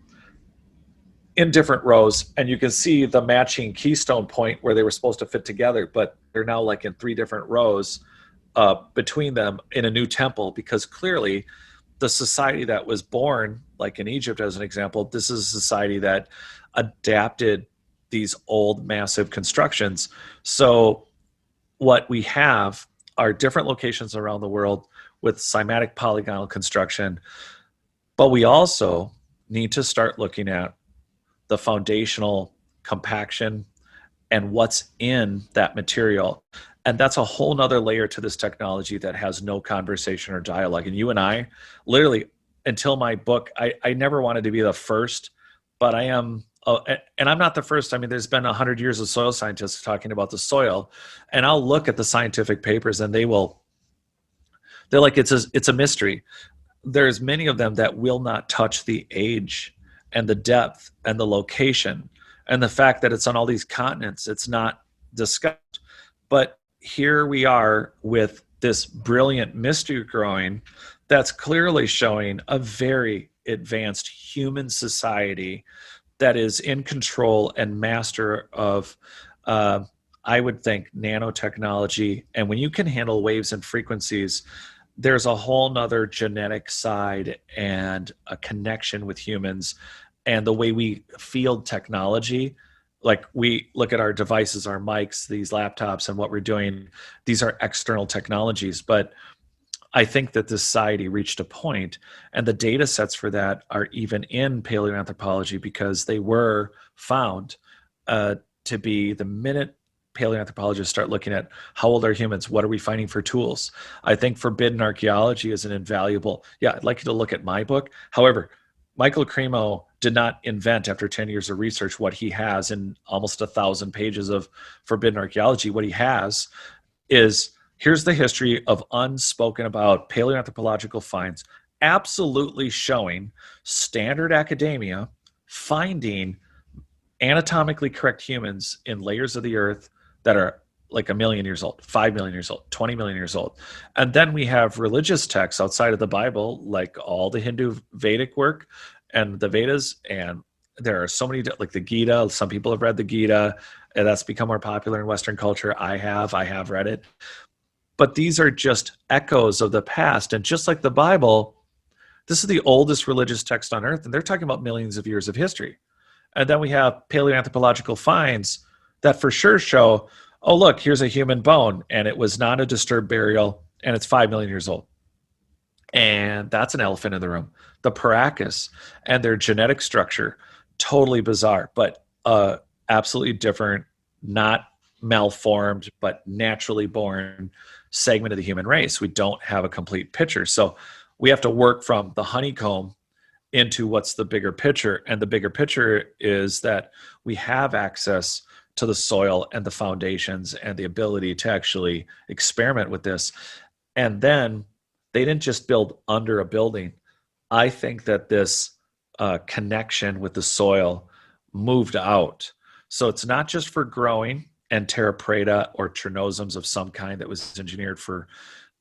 S2: in different rows, and you can see the matching keystone point where they were supposed to fit together, but they're now like in 3 different rows between them in a new temple, because clearly the society that was born, like in Egypt as an example, this is a society that adapted these old massive constructions. So what we have are different locations around the world with cymatic polygonal construction, but we also need to start looking at the foundational compaction and what's in that material. And that's a whole nother layer to this technology that has no conversation or dialogue. And you and I, literally, until my book, I never wanted to be the first, but I am, and I'm not the first. I mean, there's been 100 years of soil scientists talking about the soil, and I'll look at the scientific papers and they're like, it's a mystery. there's many of them that will not touch the age and the depth and the location and the fact that it's on all these continents. It's not discussed. But here we are with this brilliant mystery growing that's clearly showing a very advanced human society that is in control and master of, I would think, nanotechnology. And when you can handle waves and frequencies, there's a whole nother genetic side and a connection with humans and the way we field technology. Like we look at our devices, our mics, these laptops, and what we're doing. These are external technologies, but I think that this society reached a point, and the data sets for that are even in paleoanthropology because they were found to be, the minute paleoanthropologists start looking at how old are humans, what are we finding for tools. I think forbidden archaeology is an invaluable, I'd like you to look at my book. However, Michael Cremo did not invent, after 10 years of research, what he has in almost 1,000 pages of forbidden archaeology. What he has is, here's the history of unspoken about paleoanthropological finds, absolutely showing standard academia finding anatomically correct humans in layers of the earth that are like 1 million years old, 5 million years old, 20 million years old. And then we have religious texts outside of the Bible, like all the Hindu Vedic work and the Vedas. And there are so many, like the Gita. Some people have read the Gita, and that's become more popular in Western culture. I have read it. But these are just echoes of the past. And just like the Bible, this is the oldest religious text on earth, and they're talking about millions of years of history. And then we have paleoanthropological finds that for sure show, oh, look, here's a human bone, and it was not a disturbed burial, and it's 5 million years old. And that's an elephant in the room. The Paracas and their genetic structure, totally bizarre, but absolutely different, not malformed, but naturally born segment of the human race. We don't have a complete picture. So we have to work from the honeycomb into what's the bigger picture. And the bigger picture is that we have access to the soil and the foundations and the ability to actually experiment with this. And then they didn't just build under a building. I think that this connection with the soil moved out. So it's not just for growing and terra preta or trinosums of some kind that was engineered for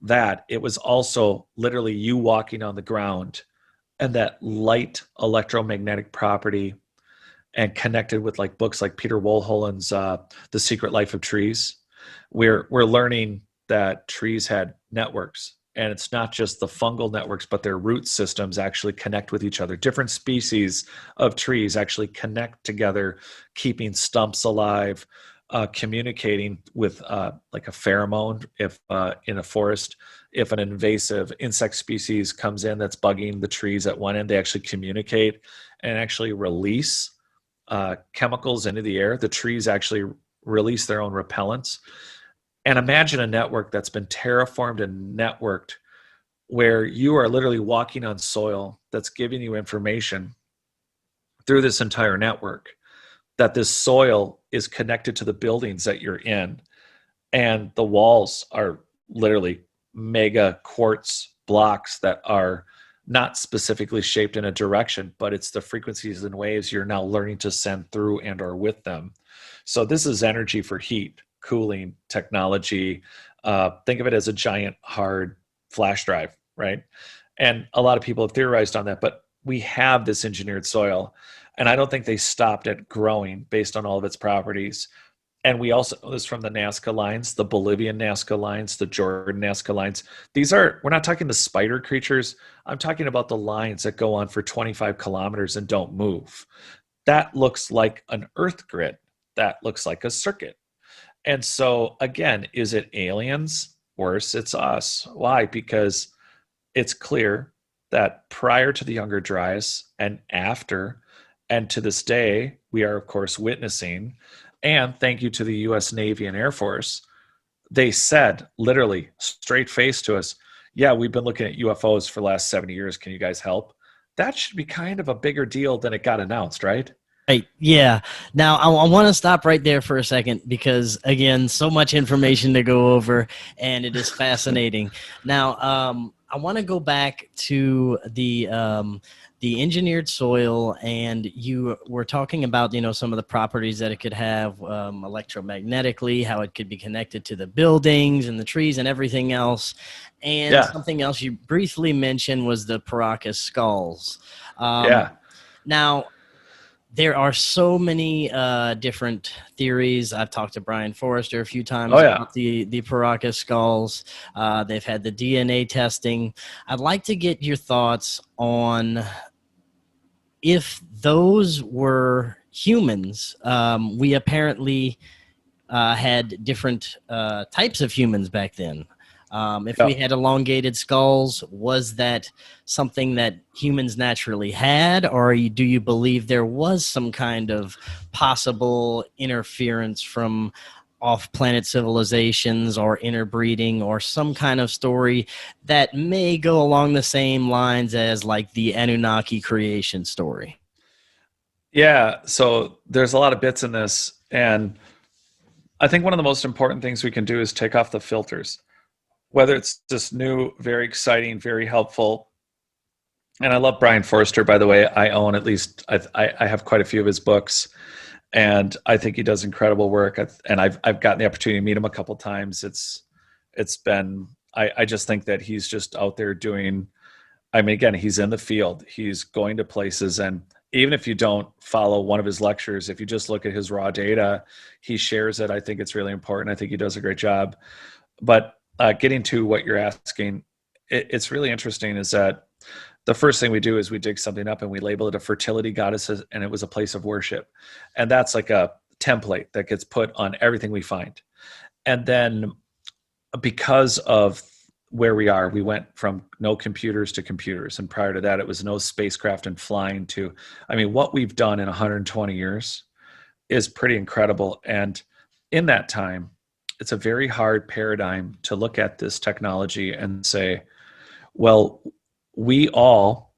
S2: that. It was also literally you walking on the ground and that light electromagnetic property, and connected with like books like Peter Wohlholen's The Secret Life of Trees. We're learning that trees had networks, and it's not just the fungal networks, but their root systems actually connect with each other. Different species of trees actually connect together, keeping stumps alive, communicating with like a pheromone. If in a forest, if an invasive insect species comes in that's bugging the trees at one end, they actually communicate and actually release chemicals into the air. The trees actually release their own repellents. And imagine a network that's been terraformed and networked, where you are literally walking on soil that's giving you information through this entire network, that this soil is connected to the buildings that you're in. And the walls are literally mega quartz blocks that are not specifically shaped in a direction, but it's the frequencies and waves you're now learning to send through and or with them. So this is energy for heat, cooling technology. Think of it as a giant hard flash drive, right? And a lot of people have theorized on that, but we have this engineered soil, and I don't think they stopped at growing based on all of its properties. And we also know this from the Nazca Lines, the Bolivian Nazca Lines, the Jordan Nazca Lines. We're not talking the spider creatures. I'm talking about the lines that go on for 25 kilometers and don't move. That looks like an earth grid. That looks like a circuit. And so again, is it aliens? Worse, it's us. Why? Because it's clear that prior to the Younger Dryas and after, and to this day, we are of course witnessing, and thank you to the US Navy and Air Force, they said literally straight face to us, yeah, we've been looking at UFOs for the last 70 years. Can you guys help? That should be kind of a bigger deal than it got announced, right?
S1: Right. Yeah. Now, I want to stop right there for a second because, again, so much information to go over, and it is fascinating. Now, I want to go back to the engineered soil, and you were talking about, you know, some of the properties that it could have electromagnetically, how it could be connected to the buildings and the trees and everything else. And
S2: Yeah.
S1: something else you briefly mentioned was the Paracas Skulls.
S2: Yeah.
S1: Now, there are so many different theories. I've talked to Brian Forrester a few
S2: Oh
S1: times
S2: yeah.
S1: about the Paracas Skulls. They've had the DNA testing. I'd like to get your thoughts on if those were humans. We apparently had different types of humans back then. If we
S2: Yeah.
S1: had elongated skulls, was that something that humans naturally had, or do you believe there was some kind of possible interference from off-planet civilizations or interbreeding or some kind of story that may go along the same lines as like the Anunnaki creation story?
S2: Yeah. So there's a lot of bits in this, and I think one of the most important things we can do is take off the filters. Whether it's this new, very exciting, very helpful, and I love Brian Forrester, by the way. I own at least I have quite a few of his books, and I think he does incredible work. And I've gotten the opportunity to meet him a couple times. It's been I just think that he's just out there doing. I mean, again, he's in the field. He's going to places, and even if you don't follow one of his lectures, if you just look at his raw data, he shares it. I think it's really important. I think he does a great job. But getting to what you're asking, it's really interesting. Is that the first thing we do is we dig something up and we label it a fertility goddess, and it was a place of worship, and that's like a template that gets put on everything we find. And then because of where we are, we went from no computers to computers, and prior to that it was no spacecraft and flying to, I mean, what we've done in 120 years is pretty incredible. And in that time, it's a very hard paradigm to look at this technology and say, well, we all,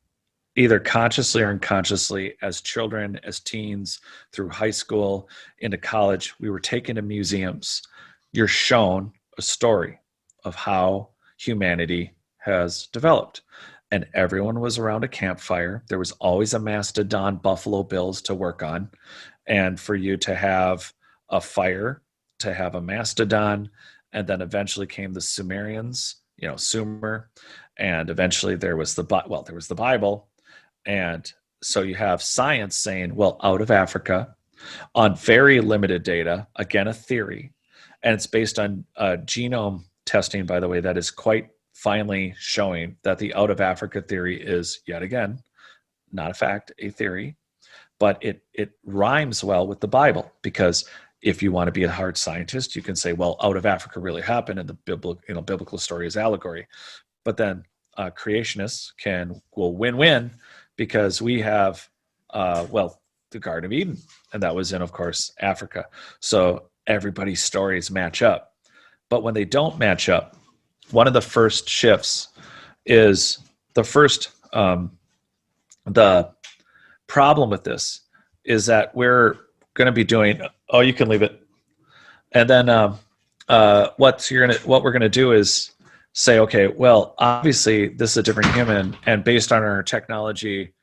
S2: either consciously or unconsciously, as children, as teens, through high school, into college, we were taken to museums. You're shown a story of how humanity has developed. And everyone was around a campfire. There was always a mastodon Buffalo Bills to work on. And for you to have a fire, to have a mastodon, and then eventually came the Sumerians, you know, Sumer, and eventually there was the Bible. And so you have science saying, well, out of Africa, on very limited data, again, a theory, and it's based on genome testing, by the way, that is quite finely showing that the out of Africa theory is, yet again, not a fact, a theory, but it rhymes well with the Bible, because if you want to be a hard scientist, you can say, well, out of Africa really happened, and the biblical story is allegory. But then creationists will win-win, because we have, the Garden of Eden, and that was in, of course, Africa. So everybody's stories match up. But when they don't match up, one of the first shifts is the problem with this is that we're going to be doing, oh, you can leave it. And then what we're going to do is say, okay, well, obviously this is a different human, and based on our technology,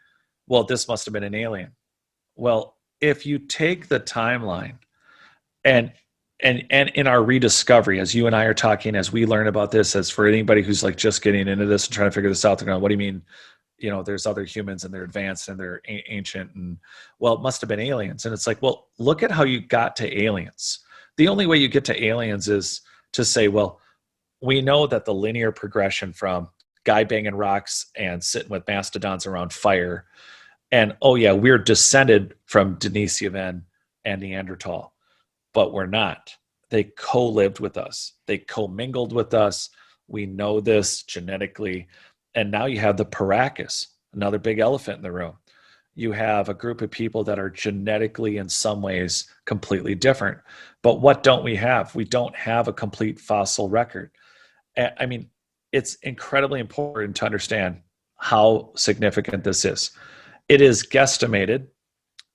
S2: well, this must have been an alien. Well, if you take the timeline and in our rediscovery, as you and I are talking, as we learn about this, as for anybody who's like just getting into this and trying to figure this out, they're going, what do you mean? You know, there's other humans and they're advanced and they're ancient, and well, it must have been aliens. And it's like, well, look at how you got to aliens. The only way you get to aliens is to say, well, we know that the linear progression from guy banging rocks and sitting with mastodons around fire, and oh yeah, we're descended from Denisovan and Neanderthal, but we're not. They co-lived with us. They co-mingled with us. We know this genetically. And now you have the Paracas, another big elephant in the room. You have a group of people that are genetically, in some ways, completely different. But what don't we have? We don't have a complete fossil record. I mean, it's incredibly important to understand how significant this is. It is guesstimated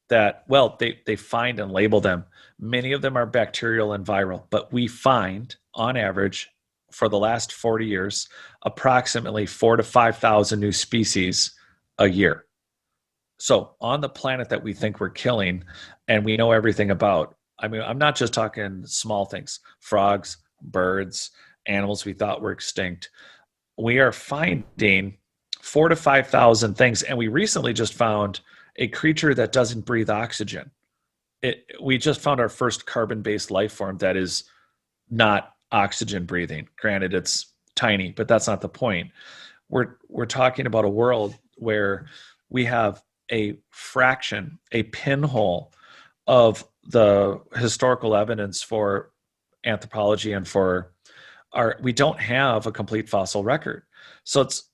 S2: that, well, they find and label them. Many of them are bacterial and viral, but we find, on average, for the last 40 years, approximately 4,000 to 5,000 new species a year. So on the planet that we think we're killing and we know everything about, I mean, I'm not just talking small things, frogs, birds, animals we thought were extinct. We are finding 4,000 to 5,000 things. And we recently just found a creature that doesn't breathe oxygen. We just found our first carbon-based life form that is not oxygen breathing. Granted, it's tiny, but that's not the point. We're talking about a world where we have a fraction, a pinhole of the historical evidence for anthropology and for we don't have a complete fossil record. So it's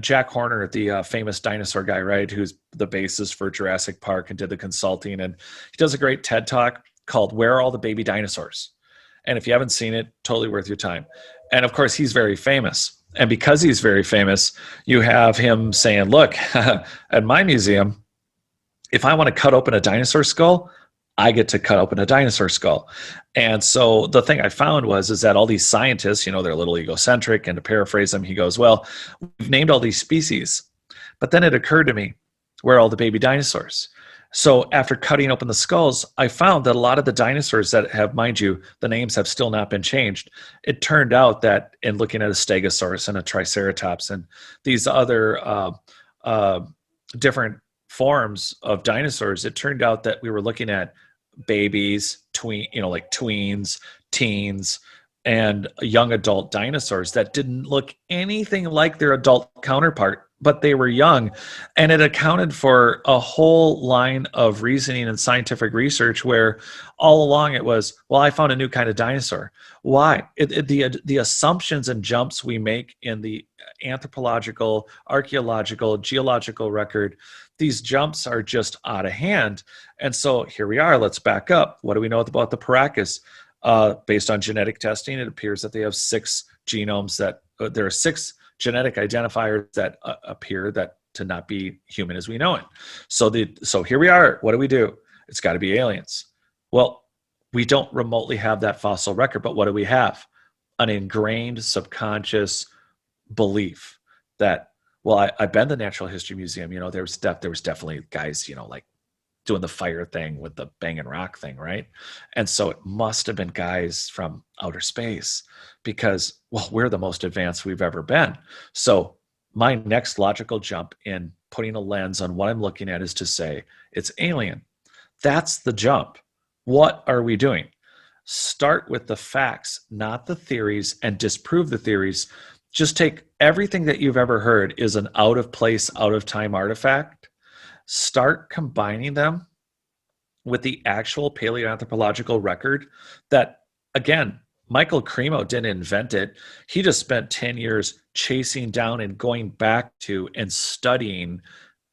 S2: Jack Horner, the famous dinosaur guy, right, who's the basis for Jurassic Park and did the consulting, and he does a great TED talk called "Where Are All the Baby Dinosaurs?" And if you haven't seen it, totally worth your time. And of course, he's very famous. And because he's very famous, you have him saying, look, at my museum, if I want to cut open a dinosaur skull, I get to cut open a dinosaur skull. And so the thing I found is that all these scientists, they're a little egocentric, and to paraphrase him, he goes, well, we've named all these species. But then it occurred to me, where are all the baby dinosaurs? So after cutting open the skulls, I found that a lot of the dinosaurs that have, mind you, the names have still not been changed. It turned out that in looking at a Stegosaurus and a Triceratops and these other different forms of dinosaurs, it turned out that we were looking at babies, like tweens, teens, and young adult dinosaurs that didn't look anything like their adult counterpart, but they were young. And it accounted for a whole line of reasoning and scientific research where all along it was, well, I found a new kind of dinosaur. Why? The assumptions and jumps we make in the anthropological, archaeological, geological record, these jumps are just out of hand. And so here we are. Let's back up. What do we know about the Paracas? Based on genetic testing, it appears that they have 6 genomes there are 6 genetic identifiers that appear that to not be human as we know it. So here we are. What do? It's got to be aliens. Well, we don't remotely have that fossil record, but what do we have? An ingrained subconscious belief that, well, I've been to the Natural History Museum. There was definitely guys, like doing the fire thing with the banging rock thing, right? And so it must have been guys from outer space because, well, we're the most advanced we've ever been. So my next logical jump in putting a lens on what I'm looking at is to say it's alien. That's the jump. What are we doing? Start with the facts, not the theories, and disprove the theories. Just take everything that you've ever heard is an out of place, out of time artifact. Start combining them with the actual paleoanthropological record that, again, Michael Cremo didn't invent it. He just spent 10 years chasing down and going back to and studying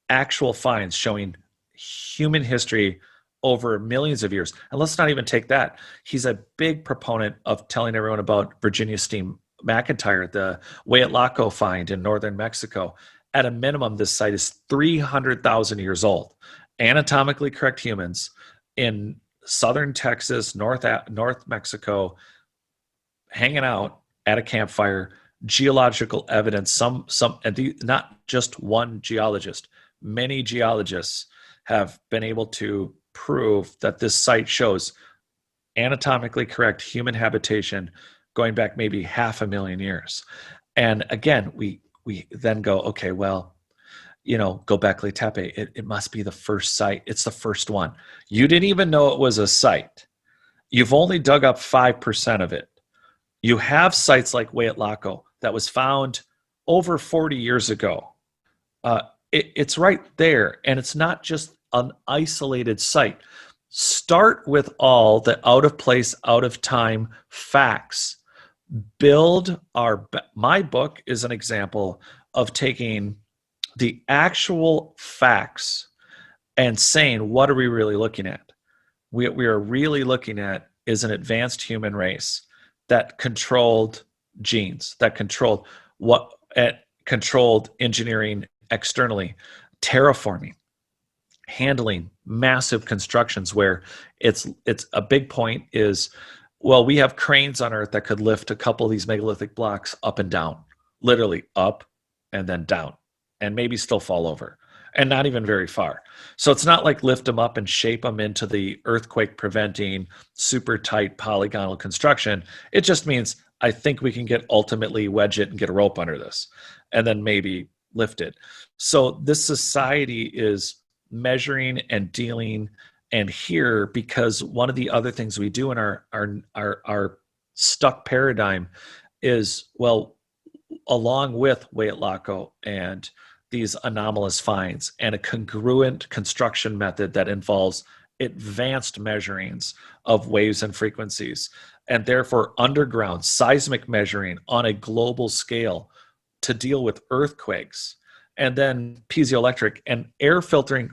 S2: actual finds showing human history over millions of years. And let's not even take that. He's a big proponent of telling everyone about Virginia Steam McIntyre, the Hueyatlaco find in northern Mexico. At a minimum, this site is 300,000 years old. Anatomically correct humans in southern Texas, North Mexico, hanging out at a campfire, geological evidence, not just one geologist, many geologists have been able to prove that this site shows anatomically correct human habitation going back maybe 500,000 years. And again, we then go, okay, well, Göbekli Tepe, it must be the first site. It's the first one. You didn't even know it was a site. You've only dug up 5% of it. You have sites like Hueyatlaco that was found over 40 years ago. It's right there, and it's not just an isolated site. Start with all the out of place, out of time facts. My book is an example of taking the actual facts and saying, what are we really looking at? We are really looking at is an advanced human race that controlled genes, that controlled controlled engineering externally, terraforming, handling massive constructions where it's a big point is Well, we have cranes on Earth that could lift a couple of these megalithic blocks up and down, literally up and then down, and maybe still fall over, and not even very far. So it's not like lift them up and shape them into the earthquake preventing, super tight polygonal construction. It just means I think we can get ultimately wedge it and get a rope under this, and then maybe lift it. So this society is measuring and dealing and here, because one of the other things we do in our stuck paradigm is, well, along with Huehuetlacco and these anomalous finds and a congruent construction method that involves advanced measurings of waves and frequencies, and therefore underground seismic measuring on a global scale to deal with earthquakes, and then piezoelectric and air filtering.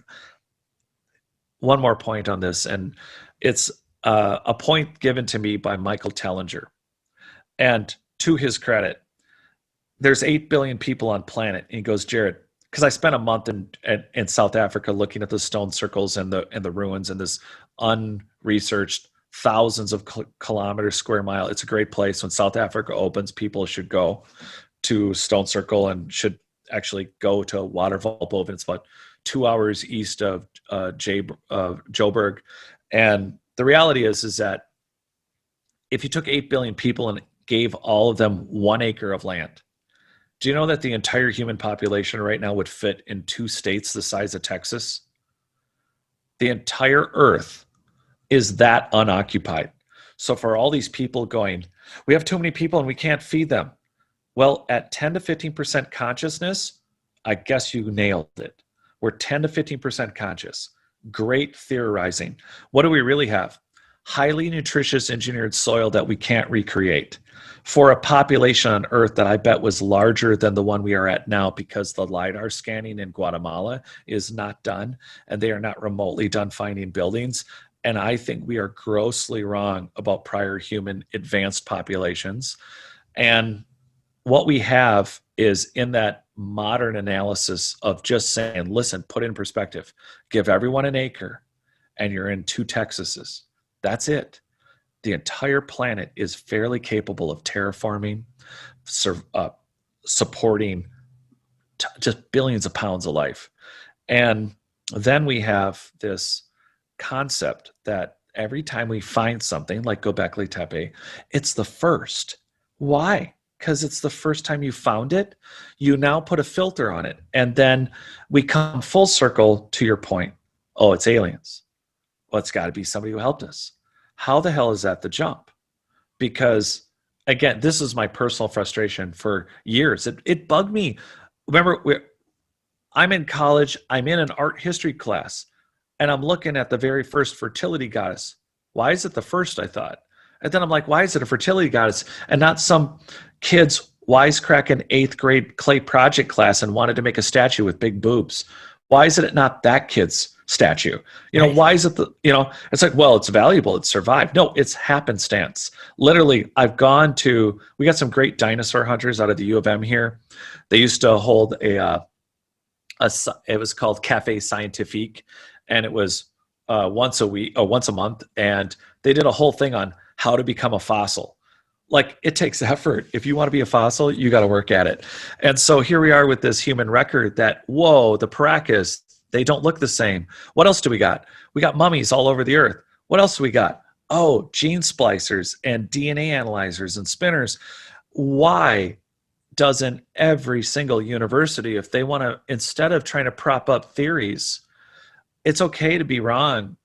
S2: One more point on this, and it's a point given to me by Michael Tellinger. And to his credit, there's 8 billion people on planet. And he goes, Jared, because I spent a month in South Africa looking at the stone circles and the ruins and this unresearched thousands of kilometers square mile. It's a great place. When South Africa opens, people should go to Stone Circle and should actually go to Waterval. It's about 2 hours east of Joburg. And the reality is that if you took 8 billion people and gave all of them 1 acre of land, do you know that the entire human population right now would fit in 2 states the size of Texas? The entire earth is that unoccupied. So for all these people going, we have too many people and we can't feed them. Well, at 10 to 15% consciousness, I guess you nailed it. We're 10 to 15% conscious. Great theorizing. What do we really have? Highly nutritious engineered soil that we can't recreate for a population on Earth that I bet was larger than the one we are at now, because the LiDAR scanning in Guatemala is not done and they are not remotely done finding buildings. And I think we are grossly wrong about prior human advanced populations. And what we have is, in that modern analysis of just saying, listen, put it in perspective, give everyone 1 acre and you're in 2 Texases. That's it. The entire planet is fairly capable of terraforming, supporting just billions of pounds of life. And then we have this concept that every time we find something like Göbekli Tepe, it's the first. Why? Because it's the first time you found it. You now put a filter on it. And then we come full circle to your point. Oh, it's aliens. Well, it's got to be somebody who helped us. How the hell is that the jump? Because, again, this is my personal frustration for years. It bugged me. Remember, I'm in college. I'm in an art history class. And I'm looking at the very first fertility goddess. Why is it the first, I thought? And then I'm like, why is it a fertility goddess and not some kid's wisecracking 8th grade clay project class and wanted to make a statue with big boobs? Why is it not that kid's statue? Why is it it's like, well, it's valuable. It survived. No, it's happenstance. Literally, we got some great dinosaur hunters out of the U of M here. They used to hold it was called Café Scientifique. And it was once a month. And they did a whole thing on how to become a fossil. Like, it takes effort. If you want to be a fossil, you got to work at it. And so here we are with this human record that, whoa, the Paracas, they don't look the same. What else do we got? We got mummies all over the earth. What else do we got? Oh, gene splicers and DNA analyzers and spinners. Why doesn't every single university, if they want to, instead of trying to prop up theories, it's okay to be wrong.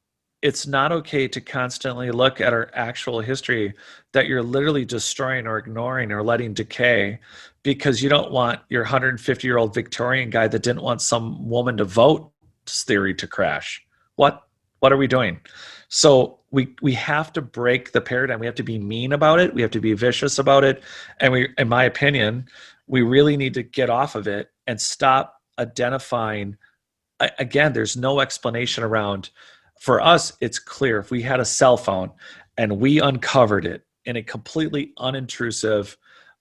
S2: It's not okay to constantly look at our actual history that you're literally destroying or ignoring or letting decay because you don't want your 150-year-old Victorian guy that didn't want some woman to vote theory to crash. What are we doing? So we have to break the paradigm. We have to be mean about it. We have to be vicious about it. And in my opinion, we really need to get off of it and stop identifying. Again, there's no explanation around. For us, it's clear. If we had a cell phone and we uncovered it in a completely unintrusive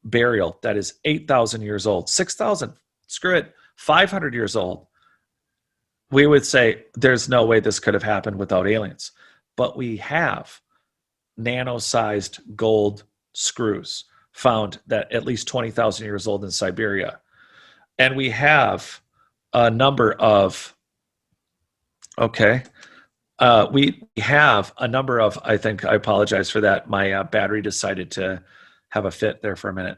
S2: burial that is 8,000 years old, 6,000, screw it, 500 years old, we would say there's no way this could have happened without aliens. But we have. nano-sized gold screws found that at least 20,000 years old in Siberia. And we have a number of, we have a number of, I think, I apologize for that. My battery decided to have a fit there for a minute.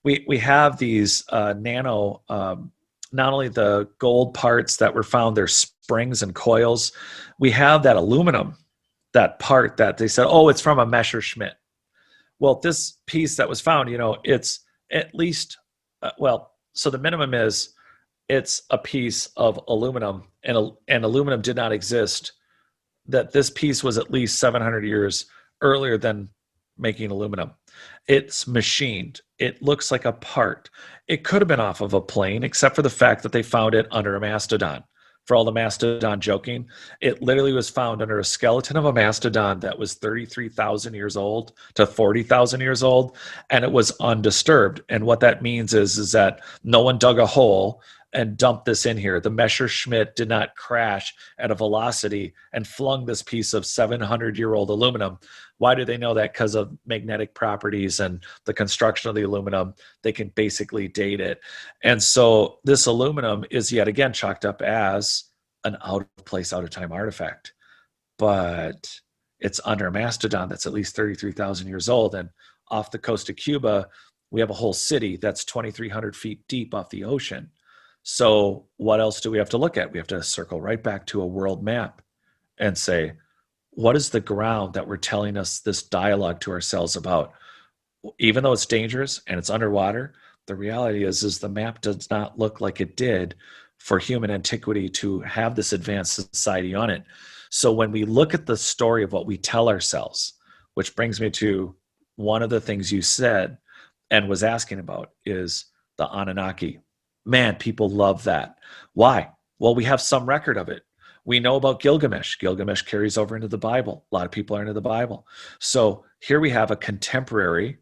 S2: We have these nano, not only the gold parts that were found, there's springs and coils. We have that aluminum, that part that they said, oh, it's from a Messerschmitt. Well, this piece that was found, it's at least, so the minimum is it's a piece of aluminum, and aluminum did not exist, that this piece was at least 700 years earlier than making aluminum. It's machined. It looks like a part. It could have been off of a plane, except for the fact that they found it under a mastodon. For all the mastodon joking, it literally was found under a skeleton of a mastodon that was 33,000 years old to 40,000 years old, and it was undisturbed. And what that means is that no one dug a hole and dumped this in here. The Messerschmitt did not crash at a velocity and flung this piece of 700-year-old aluminum. Why do they know that? Because of magnetic properties and the construction of the aluminum. They can basically date it. And so this aluminum is yet again chalked up as an out-of-place, out-of-time artifact. But it's under a mastodon that's at least 33,000 years old. And off the coast of Cuba, we have a whole city that's 2,300 feet deep off the ocean. So what else do we have to look at? We have to circle right back to a world map and say, what is the ground that we're telling us this dialogue to ourselves about? Even though it's dangerous and it's underwater, the reality is the map does not look like it did for human antiquity to have this advanced society on it. So when we look at the story of what we tell ourselves, which brings me to one of the things you said and was asking about, is the Anunnaki. Man, people love that. Why? Well, we have some record of it. We know about Gilgamesh. Gilgamesh carries over into the Bible. A lot of people are into the Bible. So here we have a contemporary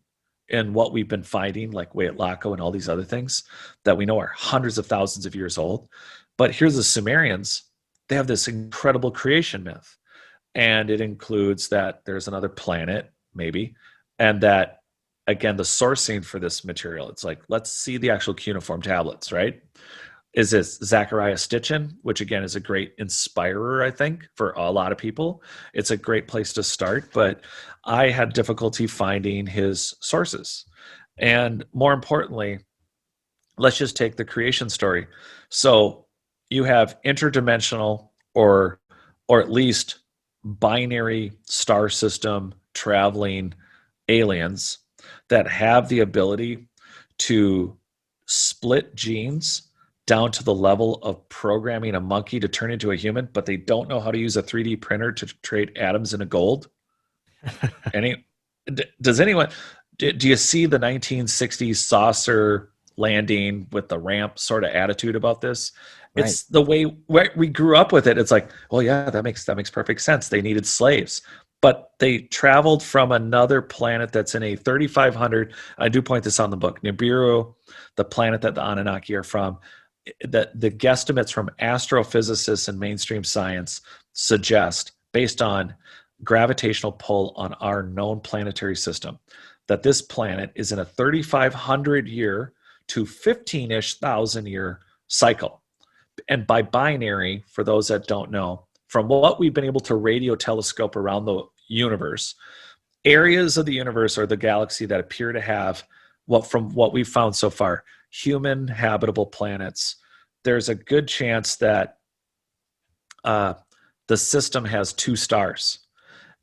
S2: in what we've been finding, like Huatlaco and all these other things that we know are hundreds of thousands of years old. But here's the Sumerians. They have this incredible creation myth. And it includes that there's another planet, maybe, and that, again, the sourcing for this material, it's like, let's see the actual cuneiform tablets, right? Is this Zechariah Stitchin, which again is a great inspirer, I think, for a lot of people. It's a great place to start, but I had difficulty finding his sources. And more importantly, let's just take the creation story. So you have interdimensional or at least binary star system traveling aliens that have the ability to split genes down to the level of programming a monkey to turn into a human, but they don't know how to use a 3D printer to trade atoms into gold. Does anyone, do you see the 1960s saucer landing with the ramp sort of attitude about this? Right. It's the way we grew up with it. It's like, well, yeah, that makes perfect sense. They needed slaves. But they traveled from another planet that's in a 3,500, I do point this out in the book, Nibiru, the planet that the Anunnaki are from, that the guesstimates from astrophysicists and mainstream science suggest, based on gravitational pull on our known planetary system, that this planet is in a 3,500 year to 15-ish thousand year cycle. And by binary, for those that don't know, from what we've been able to radio telescope around the universe, areas of the universe or the galaxy that appear to have, from what we've found so far, human habitable planets, there's a good chance that the system has 2 stars.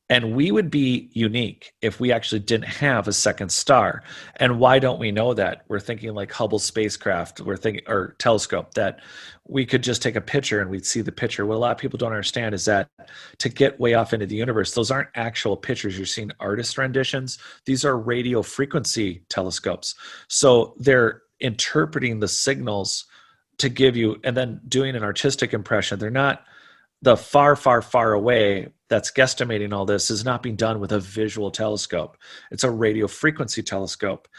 S2: And we would be unique if we actually didn't have a second star. And why don't we know that? We're thinking like Hubble spacecraft, or telescope, that we could just take a picture and we'd see the picture. What a lot of people don't understand is that to get way off into the universe, those aren't actual pictures. You're seeing artist renditions. These are radio frequency telescopes. So they're interpreting the signals to give you, and then doing an artistic impression. They're not, the far, far, far away that's guesstimating all this is not being done with a visual telescope. It's a radio frequency telescope.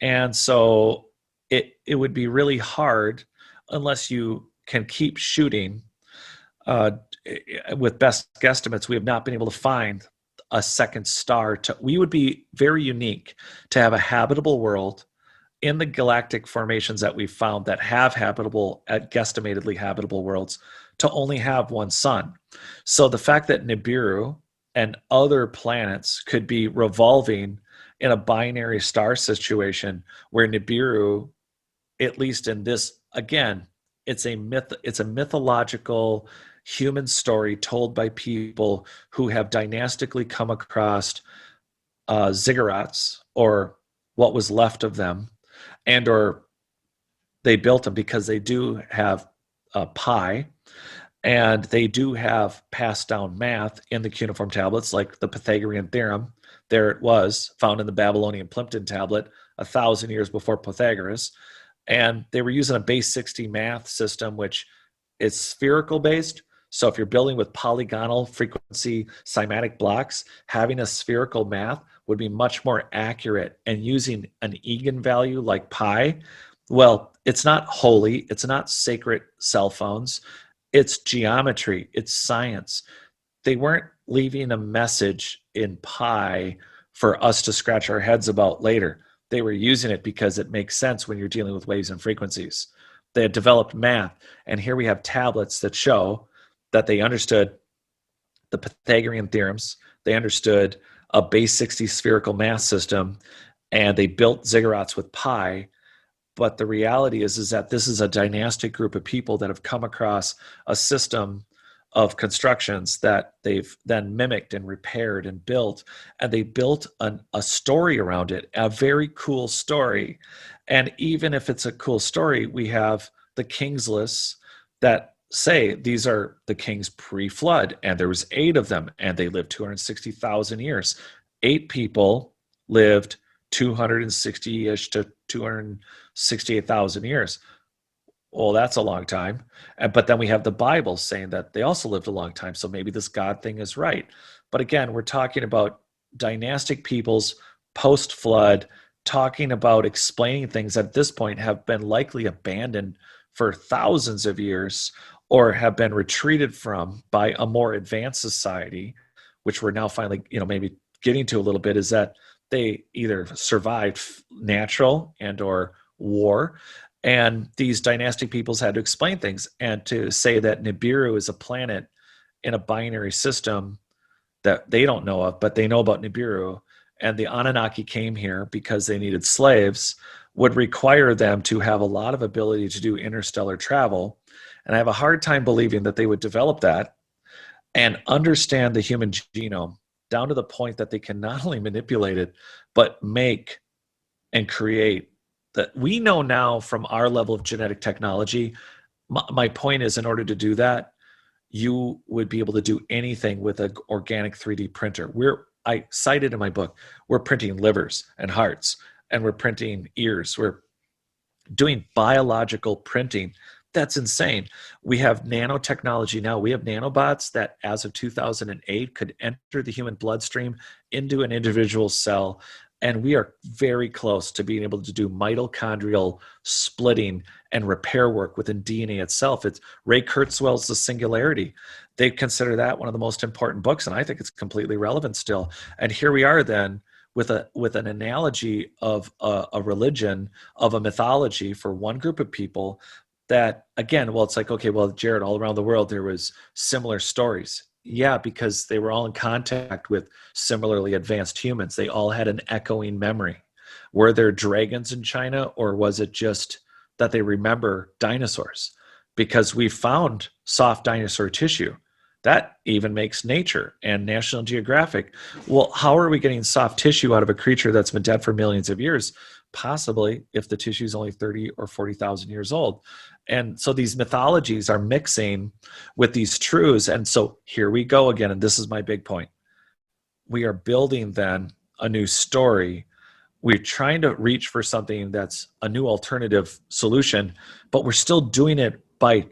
S2: And so it would be really hard unless you can keep shooting. With best guesstimates, we have not been able to find a second star. We would be very unique to have a habitable world in the galactic formations that we've found that have guesstimatedly habitable worlds, to only have one sun. So the fact that Nibiru and other planets could be revolving in a binary star situation where Nibiru, at least in this, again, it's a mythological human story told by people who have dynastically come across ziggurats, or what was left of them, and or they built them, because they do have pi, and they do have passed down math in the cuneiform tablets, like the Pythagorean theorem. There it was, found in the Babylonian Plimpton tablet 1,000 years before Pythagoras. And they were using a base 60 math system, which is spherical based. So if you're building with polygonal frequency cymatic blocks, having a spherical math would be much more accurate. And using an eigenvalue like pi, well, it's not holy, it's not sacred cell phones, it's geometry, it's science. They weren't leaving a message in pi for us to scratch our heads about later. They were using it because it makes sense when you're dealing with waves and frequencies. They had developed math, and here we have tablets that show that they understood the Pythagorean theorems, they understood a base 60 spherical math system, and they built ziggurats with pi. But the reality is that this is a dynastic group of people that have come across a system of constructions that they've then mimicked and repaired and built, and they built a story around it, a very cool story. And even if it's a cool story, we have the kings lists that say these are the kings pre-flood, and there was 8 of them, and they lived 260,000 years. 8 people lived 260-ish to 268,000 years. Well, that's a long time. But then we have the Bible saying that they also lived a long time. So maybe this God thing is right. But again, we're talking about dynastic peoples post-flood, talking about explaining things that at this point have been likely abandoned for thousands of years, or have been retreated from by a more advanced society, which we're now finally, maybe getting to a little bit, is that they either survived natural and or war, and these dynastic peoples had to explain things. And to say that Nibiru is a planet in a binary system that they don't know of, but they know about Nibiru, and the Anunnaki came here because they needed slaves, would require them to have a lot of ability to do interstellar travel. And I have a hard time believing that they would develop that and understand the human genome down to the point that they can not only manipulate it, but make and create. That we know now from our level of genetic technology. My point is, in order to do that, you would be able to do anything with an organic 3D printer. I cited in my book, we're printing livers and hearts, and we're printing ears. We're doing biological printing. That's insane. We have nanotechnology now. We have nanobots that, as of 2008, could enter the human bloodstream into an individual cell. And we are very close to being able to do mitochondrial splitting and repair work within DNA itself. It's Ray Kurzweil's The Singularity. They consider that one of the most important books, and I think it's completely relevant still. And here we are then with an analogy of a religion, of a mythology for one group of people that, again, well, it's like, okay, well, Jared, all around the world, there was similar stories. Yeah, because they were all in contact with similarly advanced humans. They all had an echoing memory. Were there dragons in China, or was it just that they remember dinosaurs? Because we found soft dinosaur tissue. That even makes Nature and National Geographic. Well, how are we getting soft tissue out of a creature that's been dead for millions of years? Possibly if the tissue is only 30 or 40,000 years old. And so these mythologies are mixing with these truths. And so here we go again. And this is my big point. We are building then a new story. We're trying to reach for something that's a new alternative solution, but we're still doing it by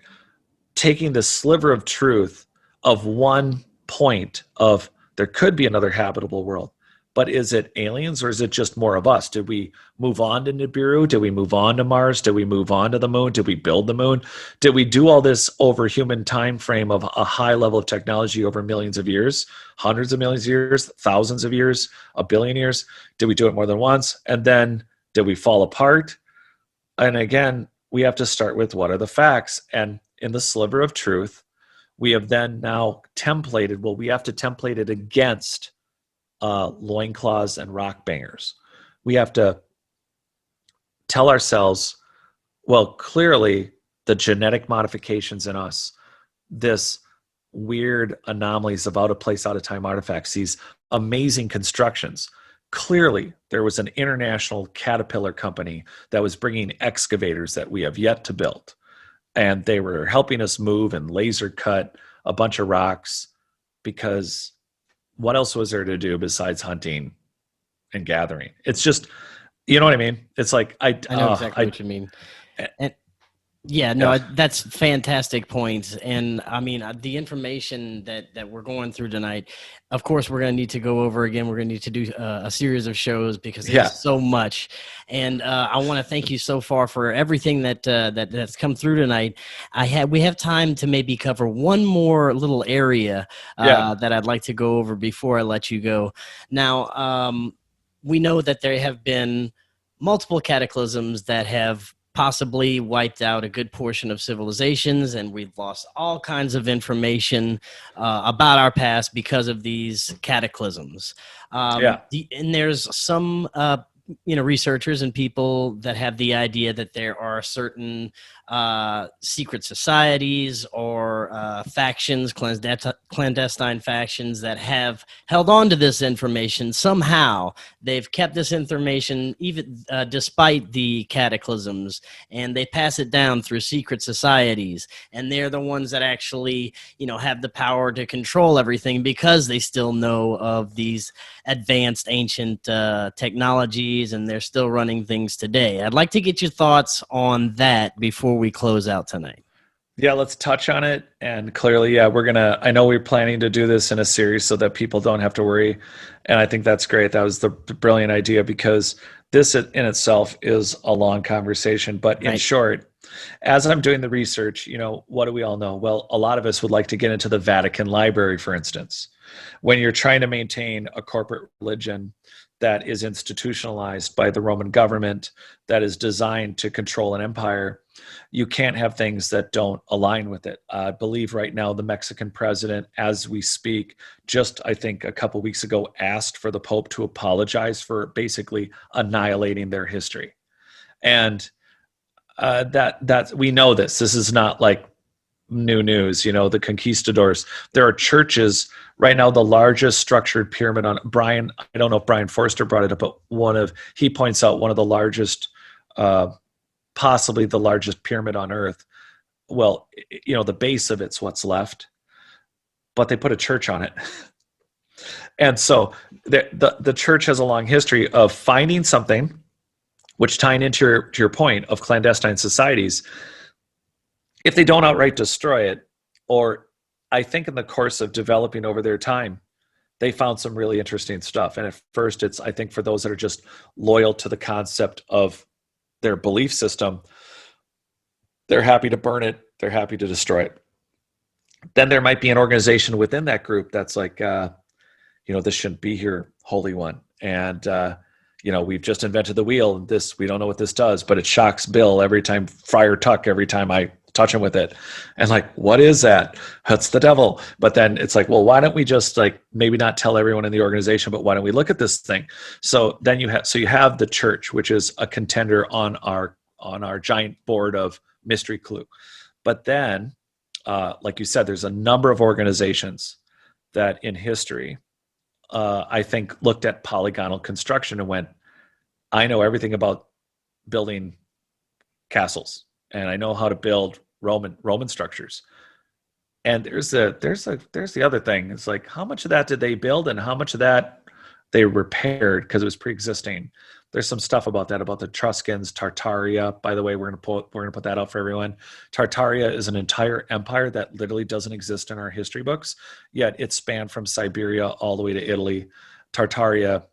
S2: taking the sliver of truth of one point of there could be another habitable world. But is it aliens, or is it just more of us? Did we move on to Nibiru? Did we move on to Mars? Did we move on to the moon? Did we build the moon? Did we do all this over human time frame of a high level of technology over millions of years, hundreds of millions of years, thousands of years, a billion years? Did we do it more than once? And then did we fall apart? And again, we have to start with what are the facts? And in the sliver of truth, we have then now templated, well, we have to template it against loincloths and rock bangers. We have to tell ourselves, well, clearly the genetic modifications in us, this weird anomalies of out of place, out of time artifacts, these amazing constructions. Clearly, there was an international caterpillar company that was bringing excavators that we have yet to build. And they were helping us move and laser cut a bunch of rocks, because what else was there to do besides hunting and gathering? It's just, you know what I mean? It's like,
S1: I know exactly what you mean. And yeah, no, that's fantastic points. And I mean, the information that we're going through tonight, of course, we're going to need to go over again. We're going to need to do a series of shows because there's so much. And I want to thank you so far for everything that's come through tonight. We have time to maybe cover one more little area that I'd like to go over before I let you go. Now, we know that there have been multiple cataclysms that have possibly wiped out a good portion of civilizations, and we've lost all kinds of information about our past because of these cataclysms. And there's some researchers and people that have the idea that there are certain secret societies or factions, clandestine factions that have held on to this information. Somehow they've kept this information even despite the cataclysms, and they pass it down through secret societies, and they're the ones that actually have the power to control everything because they still know of these advanced ancient technologies, and they're still running things today. I'd like to get your thoughts on that before we close out tonight.
S2: Yeah, let's touch on it. And clearly, I know we're planning to do this in a series so that people don't have to worry. And I think that's great. That was the brilliant idea, because this in itself is a long conversation. But in short, as I'm doing the research, what do we all know? Well, a lot of us would like to get into the Vatican Library, for instance. When you're trying to maintain a corporate religion that is institutionalized by the Roman government, that is designed to control an empire, you can't have things that don't align with it. I believe right now the Mexican president, as we speak, just I think a couple weeks ago, asked for the Pope to apologize for basically annihilating their history. And that we know this. This is not like new news. The conquistadors. There are churches right now. The largest structured pyramid on Brian. I don't know if Brian Forster brought it up, but he points out one of the largest, possibly the largest pyramid on Earth. Well, the base of it's what's left, but they put a church on it. And so the church has a long history of finding something, which tying into your point of clandestine societies, if they don't outright destroy it, or I think in the course of developing over their time, they found some really interesting stuff. And at first it's, I think for those that are just loyal to the concept of their belief system, they're happy to burn it. They're happy to destroy it. Then there might be an organization within that group that's like, this shouldn't be here, Holy One. And, we've just invented the wheel. We don't know what this does, but it shocks Bill every time, Friar Tuck, every time I touch him with it. And like, what is that? That's the devil. But then it's like, well, why don't we just maybe not tell everyone in the organization, but why don't we look at this thing? So then you have the church, which is a contender on our giant board of mystery clue. But then, like you said, there's a number of organizations that in history, I think looked at polygonal construction and went, I know everything about building castles, and I know how to build Roman structures. And there's the other thing. It's like, how much of that did they build and how much of that they repaired because it was pre-existing? There's some stuff about that, about the Etruscans, Tartaria. By the way, we're gonna put that out for everyone. Tartaria is an entire empire that literally doesn't exist in our history books, yet it spanned from Siberia all the way to Italy. Tartaria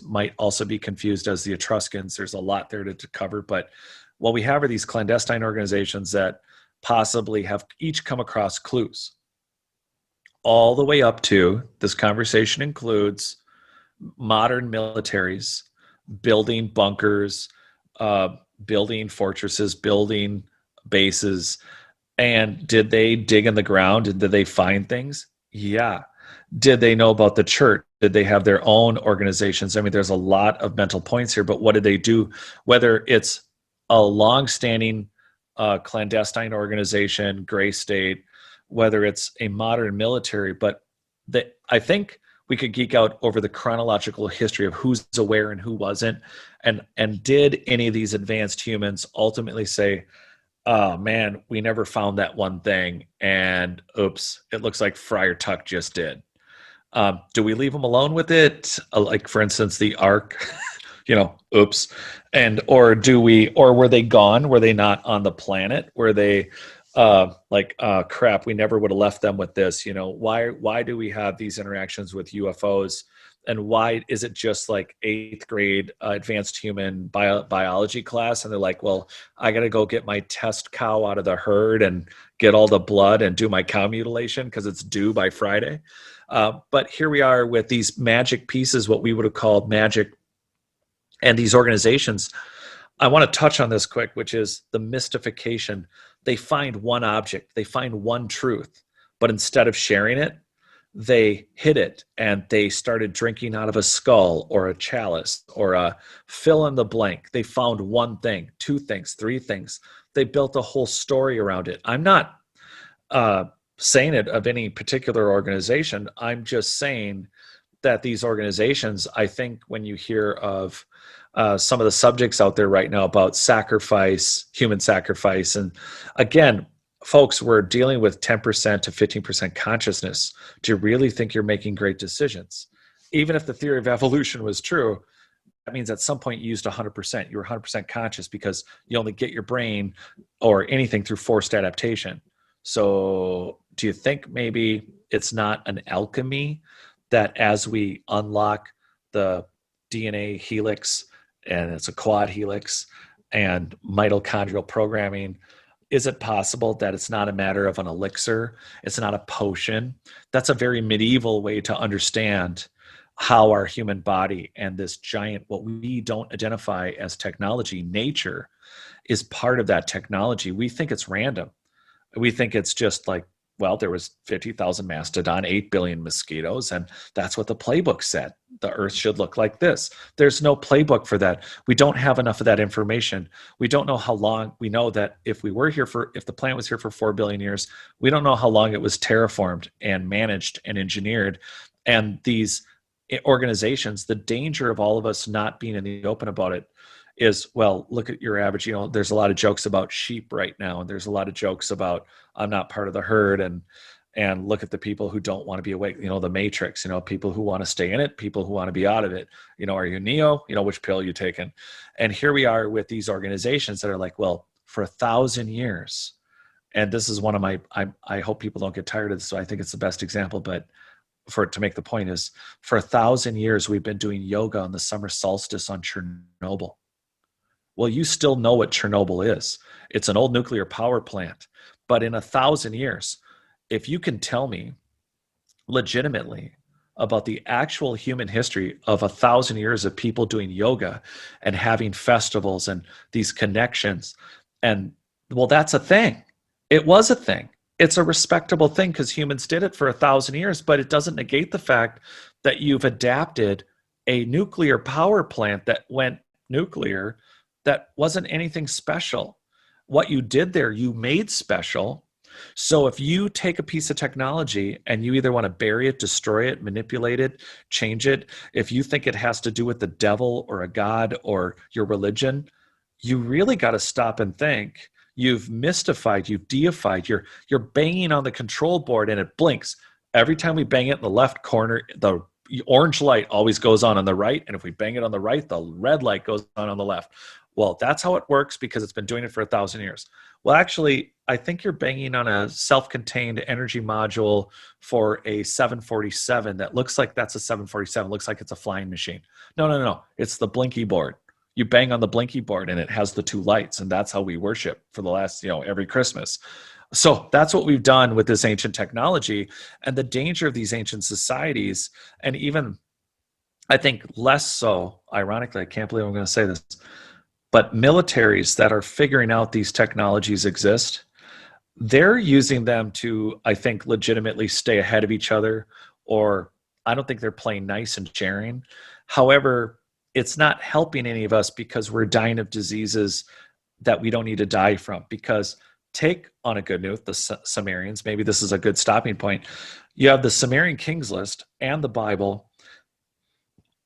S2: might also be confused as the Etruscans. There's a lot there to cover, but what we have are these clandestine organizations that possibly have each come across clues all the way up to, this conversation includes modern militaries building bunkers, building fortresses, building bases. And did they dig in the ground and did they find things? Yeah. Did they know about the church? Did they have their own organizations? I mean, there's a lot of mental points here, but what did they do? Whether it's a long-standing clandestine organization, gray state, whether it's a modern military, but I think we could geek out over the chronological history of who's aware and who wasn't. And did any of these advanced humans ultimately say, oh man, we never found that one thing, and oops, it looks like Friar Tuck just did. Do we leave them alone with it? Like, for instance, the Ark, oops. Or were they gone? Were they not on the planet? Were they crap, we never would have left them with this? Why do we have these interactions with UFOs? And why is it just like 8th grade advanced human biology class? And they're like, well, I got to go get my test cow out of the herd and get all the blood and do my cow mutilation because it's due by Friday. But here we are with these magic pieces, what we would have called magic. And these organizations, I want to touch on this quick, which is the mystification. They find one object, they find one truth, but instead of sharing it, they hid it and they started drinking out of a skull or a chalice or a fill in the blank. They found one thing, 2 things, 3 things. They built a whole story around it. I'm not saying it of any particular organization. I'm just saying that these organizations, I think when you hear of some of the subjects out there right now about sacrifice, human sacrifice, and again, folks, we're dealing with 10% to 15% consciousness. Do you really think you're making great decisions? Even if the theory of evolution was true, that means at some point you used 100%. You were 100% conscious because you only get your brain or anything through forced adaptation. So do you think maybe it's not an alchemy that as we unlock the DNA helix, and it's a quad helix, and mitochondrial programming, is it possible that it's not a matter of an elixir? It's not a potion. That's a very medieval way to understand how our human body and this giant, what we don't identify as technology, nature, is part of that technology. We think it's random. We think it's just like, well, there was 50,000 mastodon, 8 billion mosquitoes, and that's what the playbook said. The earth should look like this. There's no playbook for that. We don't have enough of that information. We don't know how long. We know that if the planet was here for 4 billion years, we don't know how long it was terraformed and managed and engineered. And these organizations, the danger of all of us not being in the open about it is, well, look at your average, there's a lot of jokes about sheep right now. And there's a lot of jokes about, I'm not part of the herd. And look at the people who don't want to be awake, the matrix, people who want to stay in it, people who want to be out of it. Are you Neo? Which pill you taking? And here we are with these organizations that are like, well, for 1,000 years, and this is one of my, I hope people don't get tired of this. So I think it's the best example, but to make the point is, for 1,000 years, we've been doing yoga on the summer solstice on Chernobyl. Well, you still know what Chernobyl is. It's an old nuclear power plant. But in 1,000 years, if you can tell me legitimately about the actual human history of 1,000 years of people doing yoga and having festivals and these connections, and well, that's a thing. It was a thing. It's a respectable thing because humans did it for 1,000 years, but it doesn't negate the fact that you've adapted a nuclear power plant that went nuclear that wasn't anything special. What you did there, you made special. So if you take a piece of technology and you either want to bury it, destroy it, manipulate it, change it, if you think it has to do with the devil or a god or your religion, you really got to stop and think. You've mystified, you've deified, you're banging on the control board and it blinks. Every time we bang it in the left corner, the orange light always goes on the right, and if we bang it on the right, the red light goes on the left. Well, that's how it works because it's been doing it for 1,000 years. Well, actually, I think you're banging on a self-contained energy module for a 747 that looks like that's a 747, looks like it's a flying machine. No. It's the blinky board. You bang on the blinky board and it has the two lights, and that's how we worship for the last, every Christmas. So that's what we've done with this ancient technology. And the danger of these ancient societies, and even I think less so, ironically, I can't believe I'm going to say this, but militaries that are figuring out these technologies exist, they're using them to, I think, legitimately stay ahead of each other, or I don't think they're playing nice and sharing. However, it's not helping any of us because we're dying of diseases that we don't need to die from. Because take on a good note, the Sumerians, maybe this is a good stopping point. You have the Sumerian Kings list and the Bible,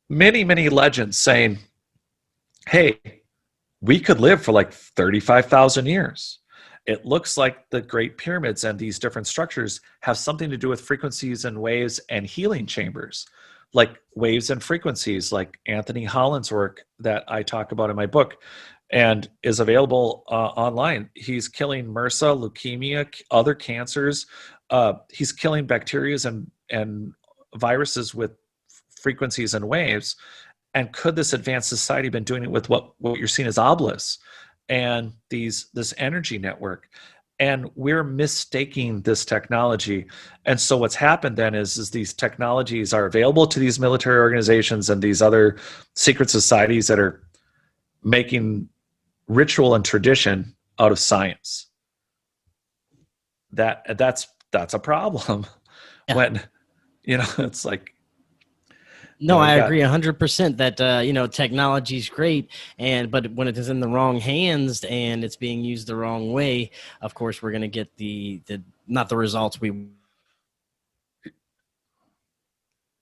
S2: many, many legends saying, hey, we could live for like 35,000 years. It looks like the Great Pyramids and these different structures have something to do with frequencies and waves and healing chambers, like waves and frequencies, like Anthony Holland's work that I talk about in my book and is available online. He's killing MRSA, leukemia, other cancers. He's killing bacteria and viruses with frequencies and waves. And could this advanced society have been doing it with what you're seeing as obelisks and this energy network? And we're mistaking this technology. And so what's happened then is these technologies are available to these military organizations and these other secret societies that are making ritual and tradition out of science. That's a problem. Yeah. When, it's like,
S1: no, I agree 100% that, technology is great. But when it is in the wrong hands and it's being used the wrong way, of course, we're going to get not the results we.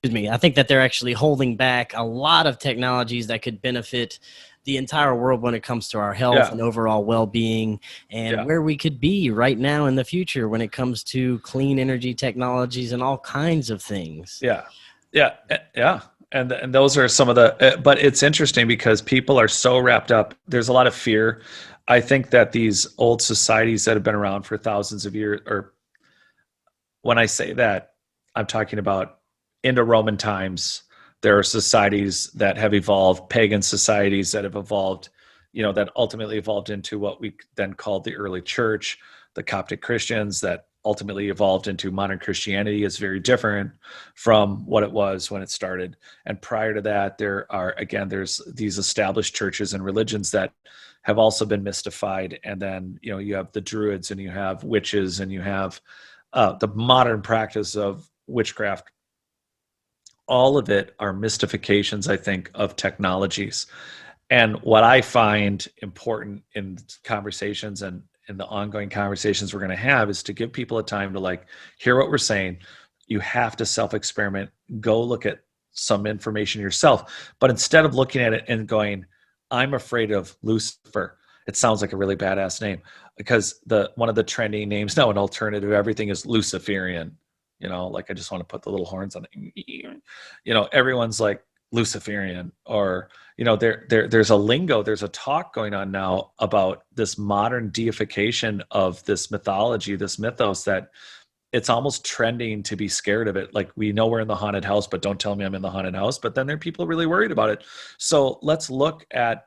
S1: Excuse me. I think that they're actually holding back a lot of technologies that could benefit the entire world when it comes to our health and overall well-being, and where we could be right now in the future when it comes to clean energy technologies and all kinds of things.
S2: Yeah. And those are some of the, but it's interesting because people are so wrapped up. There's a lot of fear. I think that these old societies that have been around for thousands of years, or when I say that, I'm talking about Indo-Roman times. There are societies that have evolved, pagan societies that have evolved, that ultimately evolved into what we then called the early church, the Coptic Christians that ultimately evolved into modern Christianity. Is very different from what it was when it started. And prior to that, there's these established churches and religions that have also been mystified. And then, you have the Druids and you have witches and you have the modern practice of witchcraft. All of it are mystifications, I think, of technologies. And what I find important in conversations and in the ongoing conversations we're going to have is to give people a time to hear what we're saying. You have to self-experiment, go look at some information yourself. But instead of looking at it and going, I'm afraid of Lucifer, it sounds like a really badass name, because one of the trending names now in alternative everything is Luciferian. I just want to put the little horns on it. Everyone's like Luciferian, or there's a lingo, there's a talk going on now about this modern deification of this mythology, this mythos, that it's almost trending to be scared of it. Like, we know we're in the haunted house, but don't tell me I'm in the haunted house. But then there are people really worried about it. So let's look at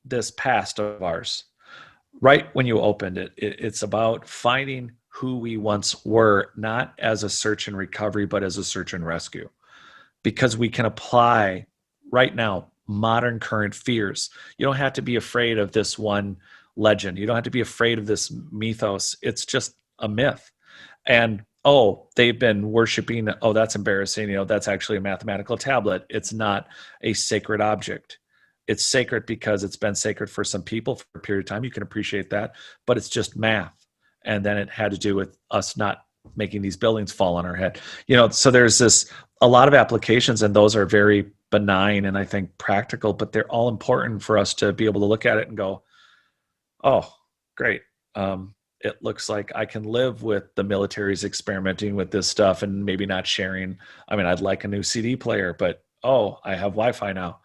S2: this past of ours. Right when you opened it, it's about finding who we once were, not as a search and recovery, but as a search and rescue. Because we can apply right now modern current fears. You don't have to be afraid of this one legend. You don't have to be afraid of this mythos. It's just a myth. And, they've been worshiping, that's embarrassing. That's actually a mathematical tablet. It's not a sacred object. It's sacred because it's been sacred for some people for a period of time. You can appreciate that, but it's just math. And then it had to do with us not making these buildings fall on our head. So there's a lot of applications, and those are very benign and I think practical, but they're all important for us to be able to look at it and go, oh, great. it looks like I can live with the military's experimenting with this stuff and maybe not sharing. I mean, I'd like a new CD player, but oh, I have Wi-Fi now.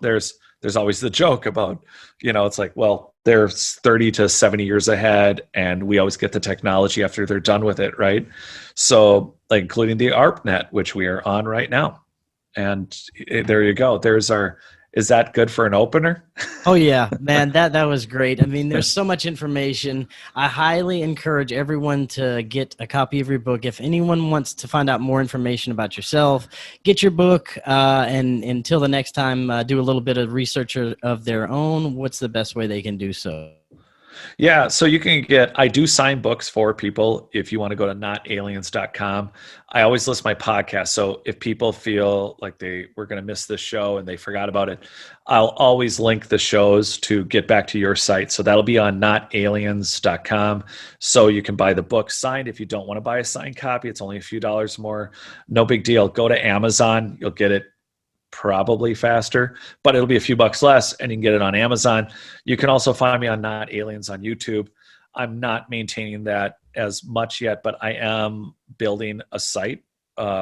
S2: There's always the joke about, it's like, well, they're 30 to 70 years ahead, and we always get the technology after they're done with it, right? So, like, including the ARPANET, which we are on right now. And there you go. Is that good for an opener?
S1: Oh yeah, man, that was great. I mean, there's so much information. I highly encourage everyone to get a copy of your book. If anyone wants to find out more information about yourself, get your book. And until the next time, do a little bit of research of their own. What's the best way they can do so?
S2: Yeah, so I do sign books for people if you want to go to notaliens.com. I always list my podcast. So if people feel like they were going to miss this show and they forgot about it, I'll always link the shows to get back to your site. So that'll be on notaliens.com. So you can buy the book signed. If you don't want to buy a signed copy, it's only a few dollars more. No big deal. Go to Amazon. You'll get it probably faster, but it'll be a few bucks less, and you can get it on Amazon. You can also find me on Not Aliens on YouTube. I'm not maintaining that as much yet, but I am building a site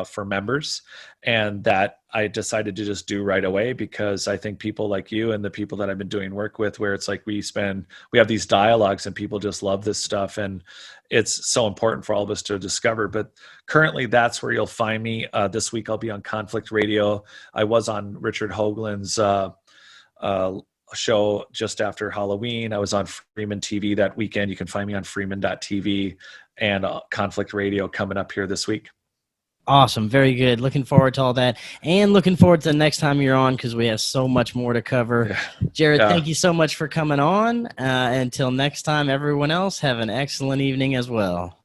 S2: for members, and that I decided to just do right away, because I think people like you and the people that I've been doing work with, where it's like we have these dialogues and people just love this stuff, and it's so important for all of us to discover. But currently that's where you'll find me. This week I'll be on Conflict Radio. I was on Richard Hoagland's show just after Halloween. I was on Freeman TV that weekend. You can find me on freeman.tv, and Conflict Radio coming up here this week.
S1: Awesome. Very good. Looking forward to all that, and looking forward to the next time you're on, because we have so much more to cover. Yeah. Jared, thank you so much for coming on. Until next time, everyone else, have an excellent evening as well.